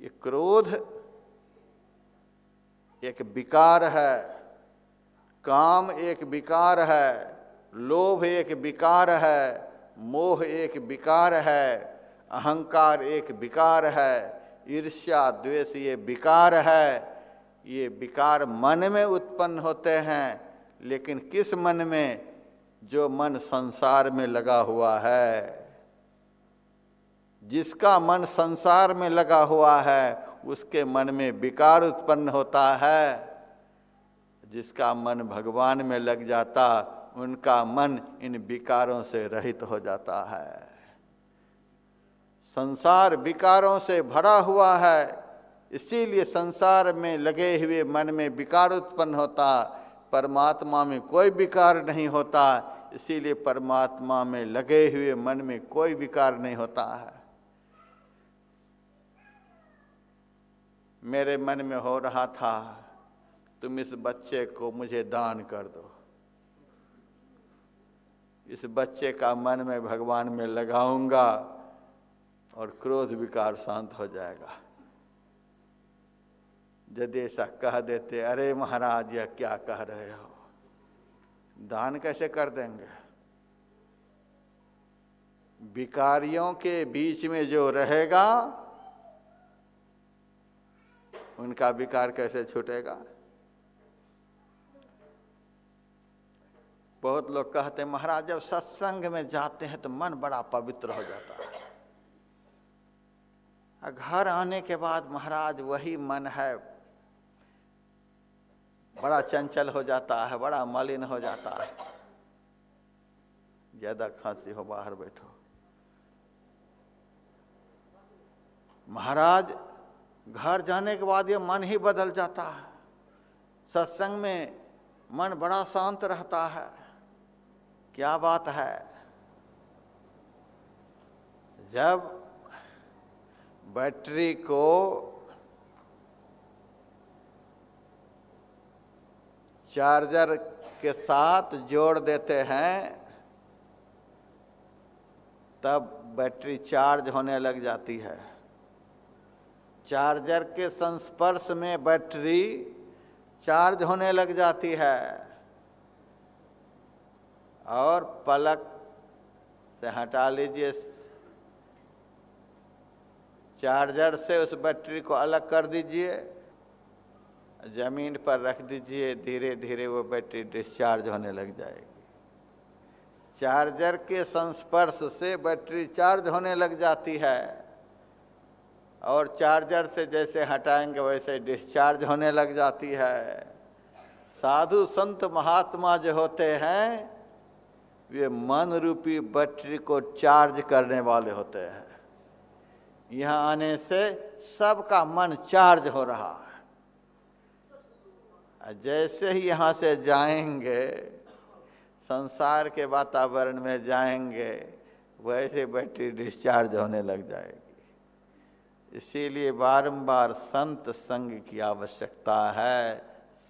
ये क्रोध एक विकार है, काम एक विकार है, लोभ एक विकार है, मोह एक विकार है, अहंकार एक विकार है, ईर्ष्या द्वेष ये विकार है। ये विकार मन में उत्पन्न होते हैं, लेकिन किस मन में? जो मन संसार में लगा हुआ है। जिसका मन संसार में लगा हुआ है उसके मन में विकार उत्पन्न होता है। जिसका मन भगवान में लग जाता उनका मन इन विकारों से रहित हो जाता है। संसार विकारों से भरा हुआ है, इसीलिए संसार में लगे हुए मन में विकार उत्पन्न होता। परमात्मा में कोई विकार नहीं होता, इसीलिए परमात्मा में लगे हुए मन में कोई विकार नहीं होता है। मेरे मन में हो रहा था तुम इस बच्चे को मुझे दान कर दो, इस बच्चे का मन मैं भगवान में लगाऊंगा और क्रोध विकार शांत हो जाएगा। यदि ऐसा कह देते, अरे महाराज यह क्या कह रहे हो, दान कैसे कर देंगे? विकारियों के बीच में जो रहेगा उनका विकार कैसे छूटेगा? बहुत लोग कहते हैं महाराज जब सत्संग में जाते हैं तो मन बड़ा पवित्र हो जाता है, घर आने के बाद महाराज वही मन है बड़ा चंचल हो जाता है, बड़ा मलिन हो जाता है। ज्यादा खांसी हो बाहर बैठो। महाराज घर जाने के बाद ये मन ही बदल जाता है। सत्संग में मन बड़ा शांत रहता है। क्या बात है? जब बैटरी को चार्जर के साथ जोड़ देते हैं तब बैटरी चार्ज होने लग जाती है। चार्जर के संस्पर्श में बैटरी चार्ज होने लग जाती है और पलक से हटा लीजिए, चार्जर से उस बैटरी को अलग कर दीजिए, जमीन पर रख दीजिए, धीरे धीरे वो बैटरी डिस्चार्ज होने लग जाएगी। चार्जर के संस्पर्श से बैटरी चार्ज होने लग जाती है और चार्जर से जैसे हटाएंगे वैसे डिस्चार्ज होने लग जाती है। साधु संत महात्मा जो होते हैं वे मन रूपी बैटरी को चार्ज करने वाले होते हैं। यहाँ आने से सबका मन चार्ज हो रहा है। जैसे ही यहाँ से जाएंगे, संसार के वातावरण में जाएंगे, वैसे बैटरी डिस्चार्ज होने लग जाएगी। इसीलिए बारंबार संत संग की आवश्यकता है।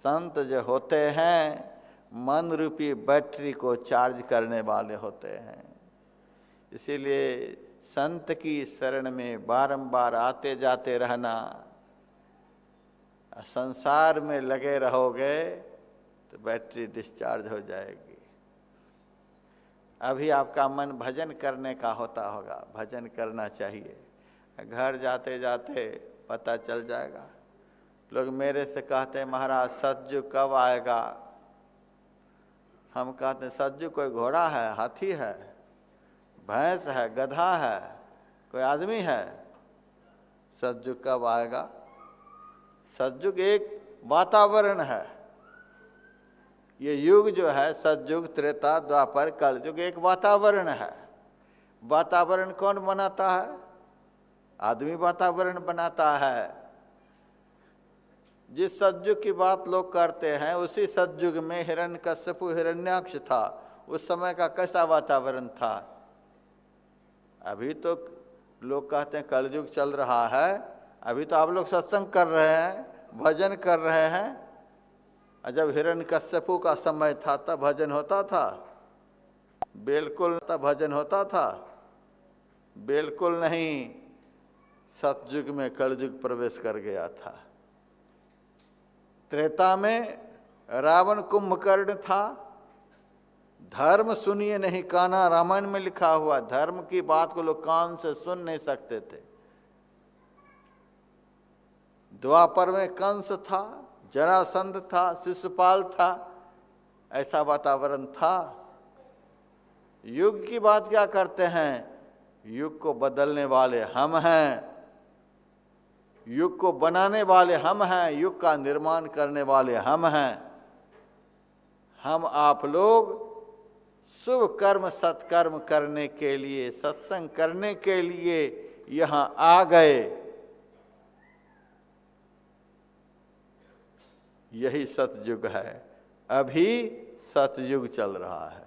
संत जो होते हैं मन रूपी बैटरी को चार्ज करने वाले होते हैं। इसीलिए संत की शरण में बारंबार आते जाते रहना। संसार में लगे रहोगे तो बैटरी डिस्चार्ज हो जाएगी। अभी आपका मन भजन करने का होता होगा, भजन करना चाहिए। घर जाते जाते पता चल जाएगा। लोग मेरे से कहते हैं महाराज सतयुग कब आएगा? हम कहते हैं सतयुग कोई घोड़ा है, हाथी है, भैंस है, गधा है, कोई आदमी है? सतयुग कब आएगा? सतयुग एक वातावरण है। ये युग जो है सतयुग, त्रेता, द्वापर, कलयुग एक वातावरण है। वातावरण कौन बनाता है? आदमी वातावरण बनाता है। जिस सतयुग की बात लोग करते हैं उसी सतयुग में हिरण्यकश्यपु हिरण्याक्ष था। उस समय का कैसा वातावरण था? अभी तो लोग कहते हैं कलयुग चल रहा है। अभी तो आप लोग सत्संग कर रहे हैं, भजन कर रहे हैं। जब हिरण्यकश्यपु का समय था तब भजन होता था? बिल्कुल तब भजन होता था? बिल्कुल नहीं। सतयुग में कलयुग प्रवेश कर गया था। त्रेता में रावण कुंभकर्ण था। धर्म सुनिए नहीं काना, रामायण में लिखा हुआ। धर्म की बात को लोग कान से सुन नहीं सकते थे। द्वापर में कंस था, जरासंध था, शिशुपाल था। ऐसा वातावरण था। युग की बात क्या करते हैं? युग को बदलने वाले हम हैं, युग को बनाने वाले हम हैं, युग का निर्माण करने वाले हम हैं। हम आप लोग शुभ कर्म सत्कर्म करने के लिए, सत्संग करने के लिए यहां आ गए। यही सतयुग है। अभी सतयुग चल रहा है।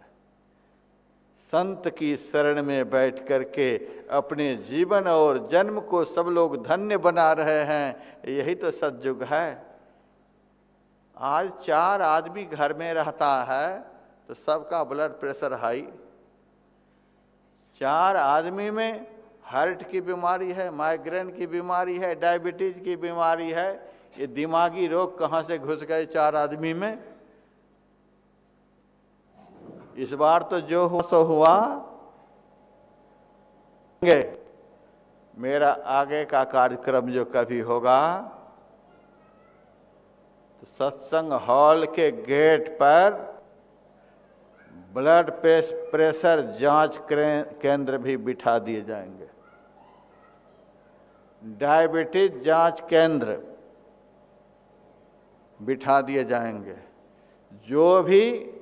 संत की शरण में बैठ करके अपने जीवन और जन्म को सब लोग धन्य बना रहे हैं। यही तो सतयुग है। आज 4 आदमी घर में रहता है तो सबका ब्लड प्रेशर हाई। 4 आदमी में हार्ट की बीमारी है, माइग्रेन की बीमारी है, डायबिटीज की बीमारी है। ये दिमागी रोग कहाँ से घुस गए 4 आदमी में? इस बार तो जो हो सो हुआ। मेरा आगे का कार्यक्रम जो कभी होगा तो सत्संग हॉल के गेट पर ब्लड प्रेशर जांच केंद्र भी बिठा दिए जाएंगे। डायबिटीज जांच केंद्र बिठा दिए जाएंगे। जो भी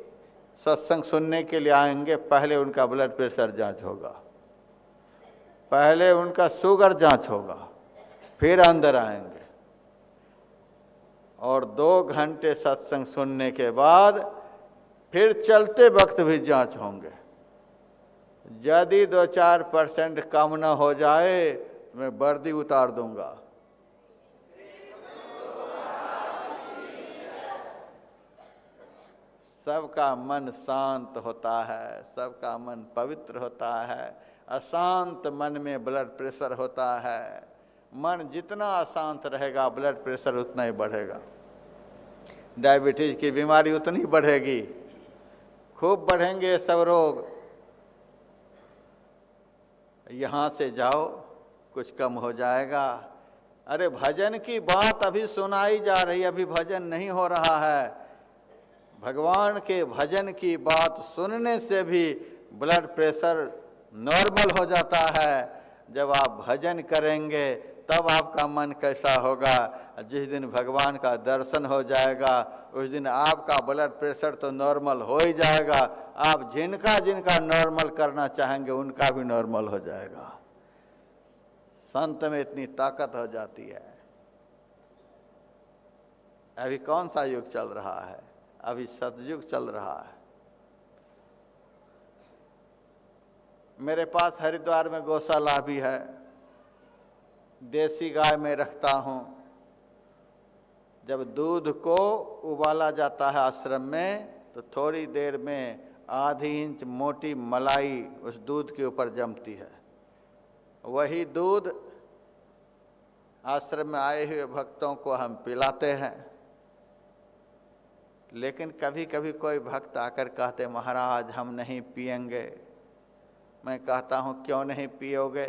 सत्संग सुनने के लिए आएंगे पहले उनका ब्लड प्रेशर जांच होगा, पहले उनका शुगर जांच होगा, फिर अंदर आएंगे। और 2 घंटे सत्संग सुनने के बाद फिर चलते वक्त भी जांच होंगे। यदि 2-4% कम न हो जाए तो मैं वर्दी उतार दूंगा। सबका मन शांत होता है, सबका मन पवित्र होता है। अशांत मन में ब्लड प्रेशर होता है। मन जितना अशांत रहेगा ब्लड प्रेशर उतना ही बढ़ेगा, डायबिटीज की बीमारी उतनी बढ़ेगी, खूब बढ़ेंगे सब रोग। यहाँ से जाओ कुछ कम हो जाएगा। अरे भजन की बात अभी सुनाई जा रही, अभी भजन नहीं हो रहा है। भगवान के भजन की बात सुनने से भी ब्लड प्रेशर नॉर्मल हो जाता है। जब आप भजन करेंगे तब आपका मन कैसा होगा? जिस दिन भगवान का दर्शन हो जाएगा उस दिन आपका ब्लड प्रेशर तो नॉर्मल हो ही जाएगा। आप जिनका जिनका नॉर्मल करना चाहेंगे उनका भी नॉर्मल हो जाएगा। संत में इतनी ताकत हो जाती है। अभी कौन सा युग चल रहा है? अभी सतयुग चल रहा है। मेरे पास हरिद्वार में गौशाला भी है। देसी गाय में रखता हूँ। जब दूध को उबाला जाता है आश्रम में तो थोड़ी देर में आधी इंच मोटी मलाई उस दूध के ऊपर जमती है। वही दूध आश्रम में आए हुए भक्तों को हम पिलाते हैं। लेकिन कभी कभी कोई भक्त आकर कहते महाराज हम नहीं पिएंगे। मैं कहता हूँ क्यों नहीं पियोगे?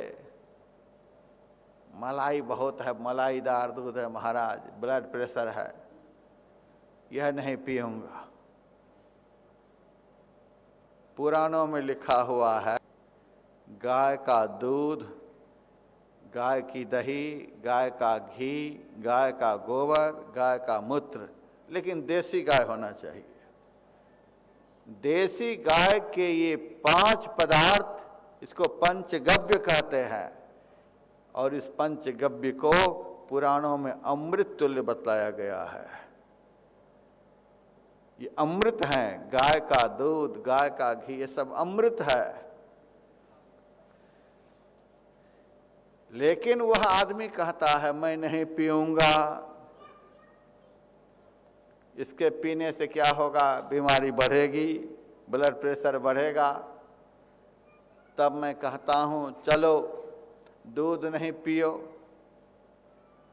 मलाई बहुत है, मलाईदार दूध है महाराज, ब्लड प्रेशर है, यह नहीं पीऊंगा। पुराणों में लिखा हुआ है गाय का दूध, गाय की दही, गाय का घी, गाय का गोबर, गाय का मूत्र, लेकिन देसी गाय होना चाहिए। देसी गाय के ये 5 पदार्थ, इसको पंचगव्य कहते हैं, और इस पंचगव्य को पुराणों में अमृत तुल्य बतलाया गया है। ये अमृत है, गाय का दूध, गाय का घी, ये सब अमृत है। लेकिन वह आदमी कहता है मैं नहीं पीऊंगा, इसके पीने से क्या होगा? बीमारी बढ़ेगी, ब्लड प्रेशर बढ़ेगा। तब मैं कहता हूं चलो दूध नहीं पियो,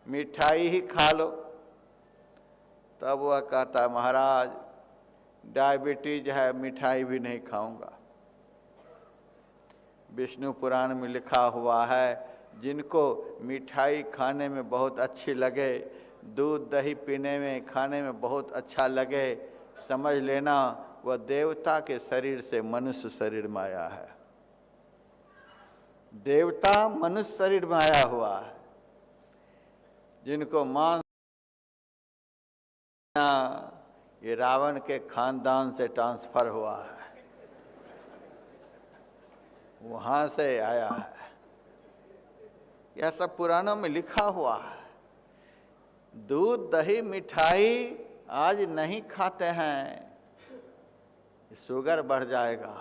मिठाई ही खा लो। तब वह कहता महाराज डायबिटीज है, मिठाई भी नहीं खाऊंगा। विष्णु पुराण में लिखा हुआ है जिनको मिठाई खाने में बहुत अच्छी लगे, दूध दही पीने में खाने में बहुत अच्छा लगे, समझ लेना वह देवता के शरीर से मनुष्य शरीर में आया है। देवता मनुष्य शरीर में आया हुआ है। जिनको मांस ये रावण के खानदान से ट्रांसफर हुआ है, वहां से आया है। यह सब पुराणों में लिखा हुआ है। दूध दही मिठाई आज नहीं खाते हैं, शुगर बढ़ जाएगा,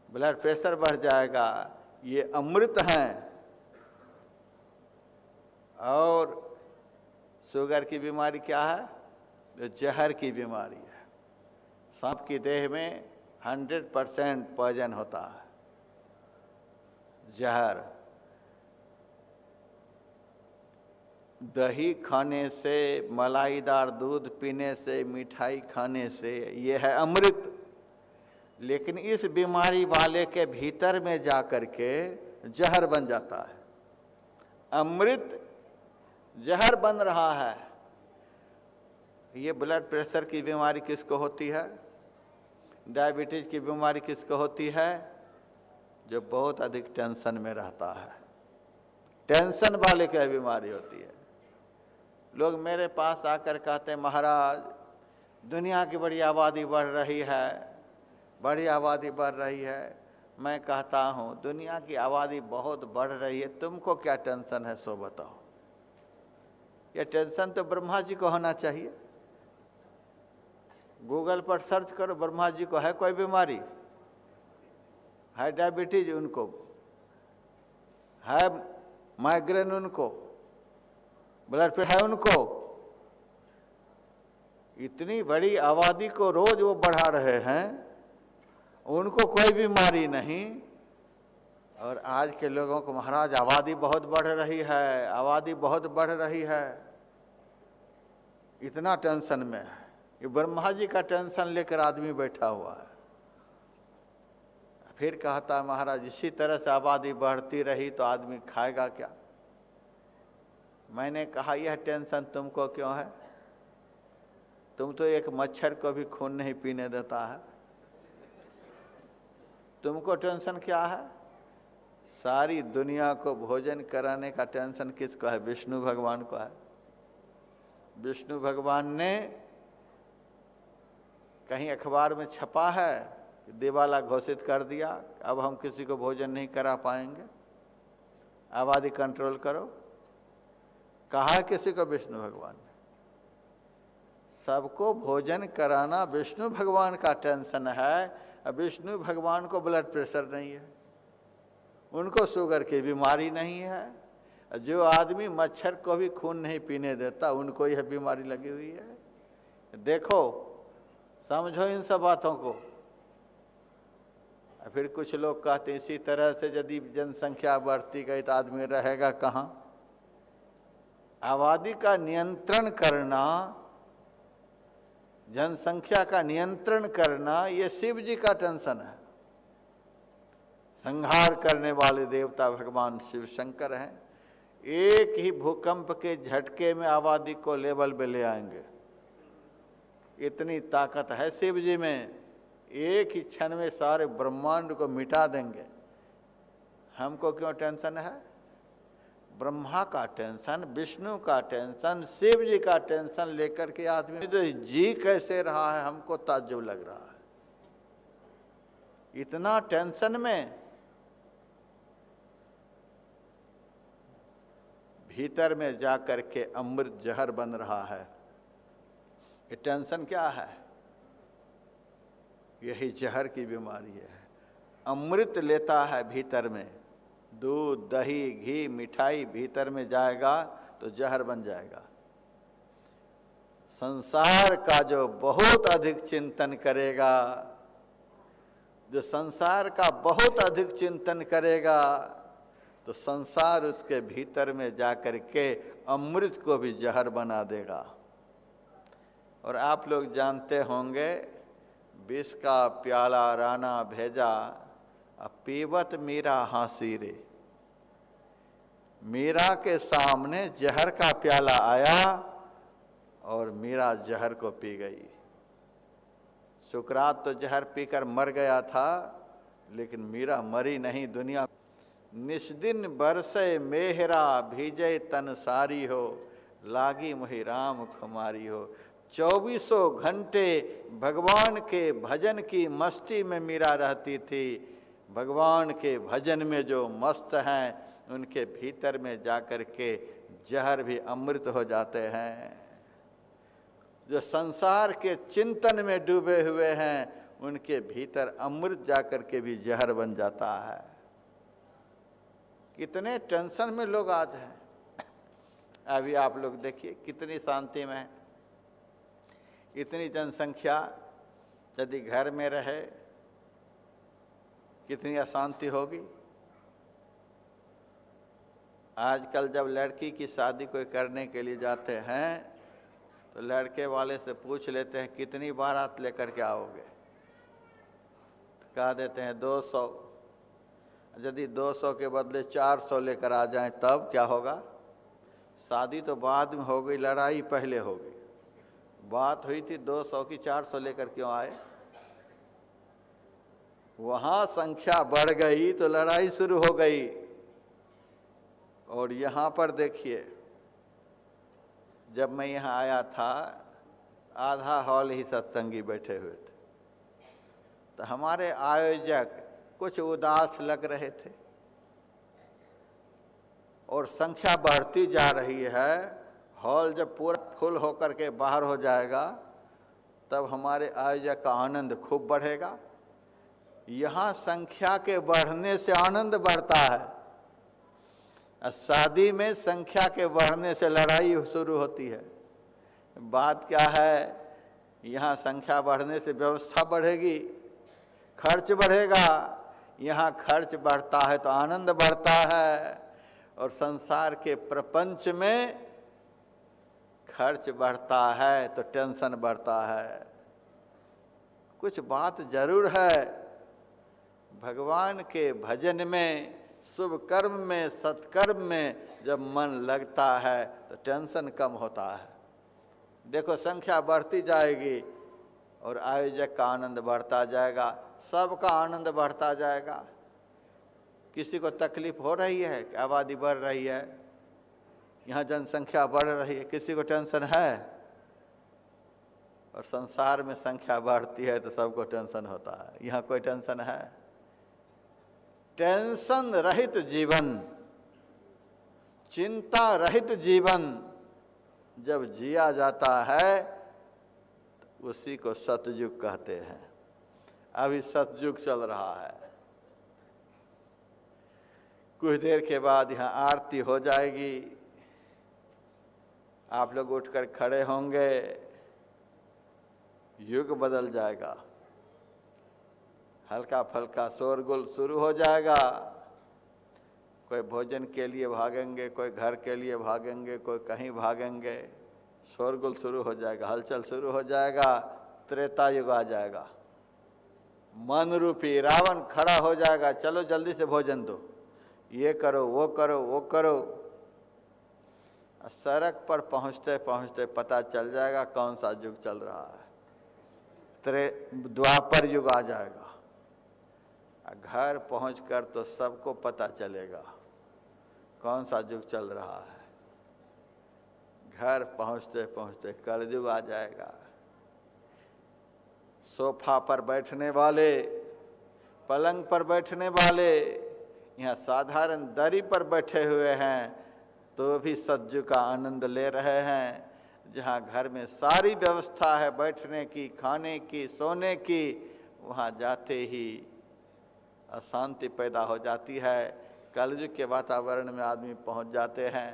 ब्लड प्रेशर बढ़ जाएगा। ये अमृत हैं। और शुगर की बीमारी क्या है? तो जहर की बीमारी है। सांप की देह में 100% पॉइजन होता है, जहर। दही खाने से, मलाईदार दूध पीने से, मिठाई खाने से, ये है अमृत। लेकिन इस बीमारी वाले के भीतर में जाकर के जहर बन जाता है। अमृत जहर बन रहा है। ये ब्लड प्रेशर की बीमारी किसको होती है? डायबिटीज की बीमारी किसको होती है? जो बहुत अधिक टेंशन में रहता है, टेंशन वाले की बीमारी होती है। लोग मेरे पास आकर कहते हैं महाराज दुनिया की बड़ी आबादी बढ़ रही है, बड़ी आबादी बढ़ रही है। मैं कहता हूँ दुनिया की आबादी बहुत बढ़ रही है, तुमको क्या टेंशन है सो बताओ। यह टेंशन तो ब्रह्मा जी को होना चाहिए। गूगल पर सर्च करो, ब्रह्मा जी को है कोई बीमारी? है डायबिटीज उनको, है माइग्रेन उनको, ब्लड प्रेशर है उनको। इतनी बड़ी आबादी को रोज वो बढ़ा रहे हैं, उनको कोई बीमारी नहीं। और आज के लोगों को महाराज आबादी बहुत बढ़ रही है, आबादी बहुत बढ़ रही है, इतना टेंशन में है। ये ब्रह्मा जी का टेंशन लेकर आदमी बैठा हुआ है। फिर कहता महाराज इसी तरह से आबादी बढ़ती रही तो आदमी खाएगा क्या? मैंने कहा यह टेंशन तुमको क्यों है? तुम तो एक मच्छर को भी खून नहीं पीने देता है, तुमको टेंशन क्या है? सारी दुनिया को भोजन कराने का टेंशन किसको है? विष्णु भगवान को है। विष्णु भगवान ने कहीं अखबार में छपा है, दिवाला घोषित कर दिया, अब हम किसी को भोजन नहीं करा पाएंगे, आबादी कंट्रोल करो। कहा है किसी को? विष्णु भगवान ने। सबको भोजन कराना विष्णु भगवान का टेंशन है। विष्णु भगवान को ब्लड प्रेशर नहीं है, उनको शुगर की बीमारी नहीं है। जो आदमी मच्छर को भी खून नहीं पीने देता, उनको यह बीमारी लगी हुई है। देखो समझो इन सब बातों को। फिर कुछ लोग कहते हैं इसी तरह से यदि जनसंख्या बढ़ती गई तो आदमी रहेगा कहाँ। आबादी का नियंत्रण करना, जनसंख्या का नियंत्रण करना, ये शिव जी का टेंशन है। संहार करने वाले देवता भगवान शिव शंकर हैं। एक ही भूकंप के झटके में आबादी को लेवल पे ले आएंगे, इतनी ताकत है शिव जी में। एक ही क्षण में सारे ब्रह्मांड को मिटा देंगे। हमको क्यों टेंशन है? ब्रह्मा का टेंशन, विष्णु का टेंशन, शिव जी का टेंशन लेकर के आदमी तो जी कैसे रहा है, हमको ताज्जुब लग रहा है। इतना टेंशन में भीतर में जाकर के अमृत जहर बन रहा है। ये टेंशन क्या है? यही जहर की बीमारी है। अमृत लेता है भीतर में, दूध दही घी मिठाई भीतर में जाएगा तो जहर बन जाएगा। संसार का जो बहुत अधिक चिंतन करेगा, जो संसार का बहुत अधिक चिंतन करेगा, तो संसार उसके भीतर में जाकर के अमृत को भी जहर बना देगा। और आप लोग जानते होंगे, विष का प्याला राना भेजा, अब पीवत मीरा हांसी रे। मीरा के सामने जहर का प्याला आया और मीरा जहर को पी गई। सुकरात तो जहर पीकर मर गया था, लेकिन मीरा मरी नहीं। दुनिया निस्दिन बरसे मेहरा, भीजे तन सारी हो, लागी मोहि राम खुमारी हो। 24 घंटे भगवान के भजन की मस्ती में मीरा रहती थी। भगवान के भजन में जो मस्त हैं, उनके भीतर में जाकर के जहर भी अमृत हो जाते हैं। जो संसार के चिंतन में डूबे हुए हैं, उनके भीतर अमृत जाकर के भी जहर बन जाता है। कितने टेंशन में लोग आज हैं। अभी आप लोग देखिए कितनी शांति में है। इतनी जनसंख्या यदि घर में रहे, कितनी अशांति होगी। आजकल जब लड़की की शादी कोई करने के लिए जाते हैं, तो लड़के वाले से पूछ लेते हैं कितनी बारात लेकर के आओगे, तो कह देते हैं 200। यदि 200 के बदले 400 लेकर आ जाएं तब क्या होगा? शादी तो बाद में हो गई, लड़ाई पहले हो गई। बात हुई थी 200 की, 400 लेकर क्यों आए? वहां संख्या बढ़ गई तो लड़ाई शुरू हो गई। और यहां पर देखिए, जब मैं यहां आया था, आधा हॉल ही सत्संगी बैठे हुए थे। तो हमारे आयोजक कुछ उदास लग रहे थे और संख्या बढ़ती जा रही है। हॉल जब पूरा फुल होकर के बाहर हो जाएगा, तब हमारे आयोजक का आनंद खूब बढ़ेगा। यहाँ संख्या के बढ़ने से आनंद बढ़ता है। शादी में संख्या के बढ़ने से लड़ाई शुरू होती है। बात क्या है? यहाँ संख्या बढ़ने से व्यवस्था बढ़ेगी, खर्च बढ़ेगा। यहाँ खर्च बढ़ता है तो आनंद बढ़ता है। और संसार के प्रपंच में खर्च बढ़ता है तो टेंशन बढ़ता है। कुछ बात जरूर है, भगवान के भजन में, शुभ कर्म में, सत्कर्म में जब मन लगता है तो टेंशन कम होता है। देखो संख्या बढ़ती जाएगी और आयोजक का आनंद बढ़ता जाएगा, सबका आनंद बढ़ता जाएगा। किसी को तकलीफ हो रही है कि आबादी बढ़ रही है, यहाँ जनसंख्या बढ़ रही है, किसी को टेंशन है? और संसार में संख्या बढ़ती है तो सबको टेंशन होता है। यहाँ कोई टेंशन है? टेंशन रहित जीवन, चिंता रहित जीवन जब जिया जाता है, तो उसी को सतयुग कहते हैं। अभी सतयुग चल रहा है। कुछ देर के बाद यहाँ आरती हो जाएगी, आप लोग उठकर खड़े होंगे। युग बदल जाएगा, हल्का फल्का शोरगुल शुरू हो जाएगा। कोई भोजन के लिए भागेंगे, कोई घर के लिए भागेंगे, कोई कहीं भागेंगे, शोरगुल शुरू हो जाएगा, हलचल शुरू हो जाएगा। त्रेता युग आ जाएगा, मन रूपी रावण खड़ा हो जाएगा, चलो जल्दी से भोजन दो, ये करो वो करो वो करो। सड़क पर पहुंचते पहुंचते पता चल जाएगा कौन सा युग चल रहा है। द्वापर युग आ जाएगा। घर पहुंचकर तो सबको पता चलेगा कौन सा युग चल रहा है। घर पहुंचते पहुंचते कलयुग आ जाएगा। सोफा पर बैठने वाले, पलंग पर बैठने वाले यहाँ साधारण दरी पर बैठे हुए हैं तो भी सतयुग का आनंद ले रहे हैं। जहाँ घर में सारी व्यवस्था है बैठने की, खाने की, सोने की, वहाँ जाते ही अशांति पैदा हो जाती है। कलयुग के वातावरण में आदमी पहुँच जाते हैं।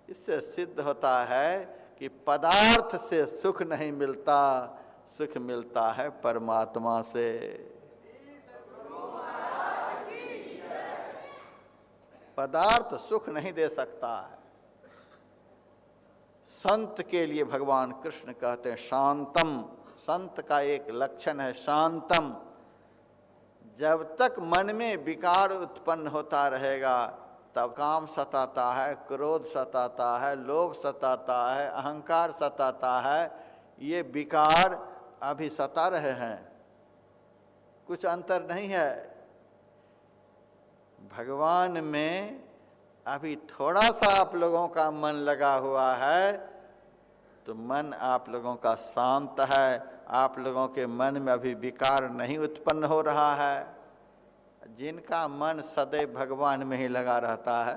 इससे सिद्ध होता है कि पदार्थ से सुख नहीं मिलता, सुख मिलता है परमात्मा से। पदार्थ सुख नहीं दे सकता है। संत के लिए भगवान कृष्ण कहते हैं शांतम। संत का एक लक्षण है शांतम। जब तक मन में विकार उत्पन्न होता रहेगा तब काम सताता है, क्रोध सताता है, लोभ सताता है, अहंकार सताता है। ये विकार अभी सता रहे हैं, कुछ अंतर नहीं है। भगवान में अभी थोड़ा सा आप लोगों का मन लगा हुआ है तो मन आप लोगों का शांत है। आप लोगों के मन में अभी विकार नहीं उत्पन्न हो रहा है। जिनका मन सदैव भगवान में ही लगा रहता है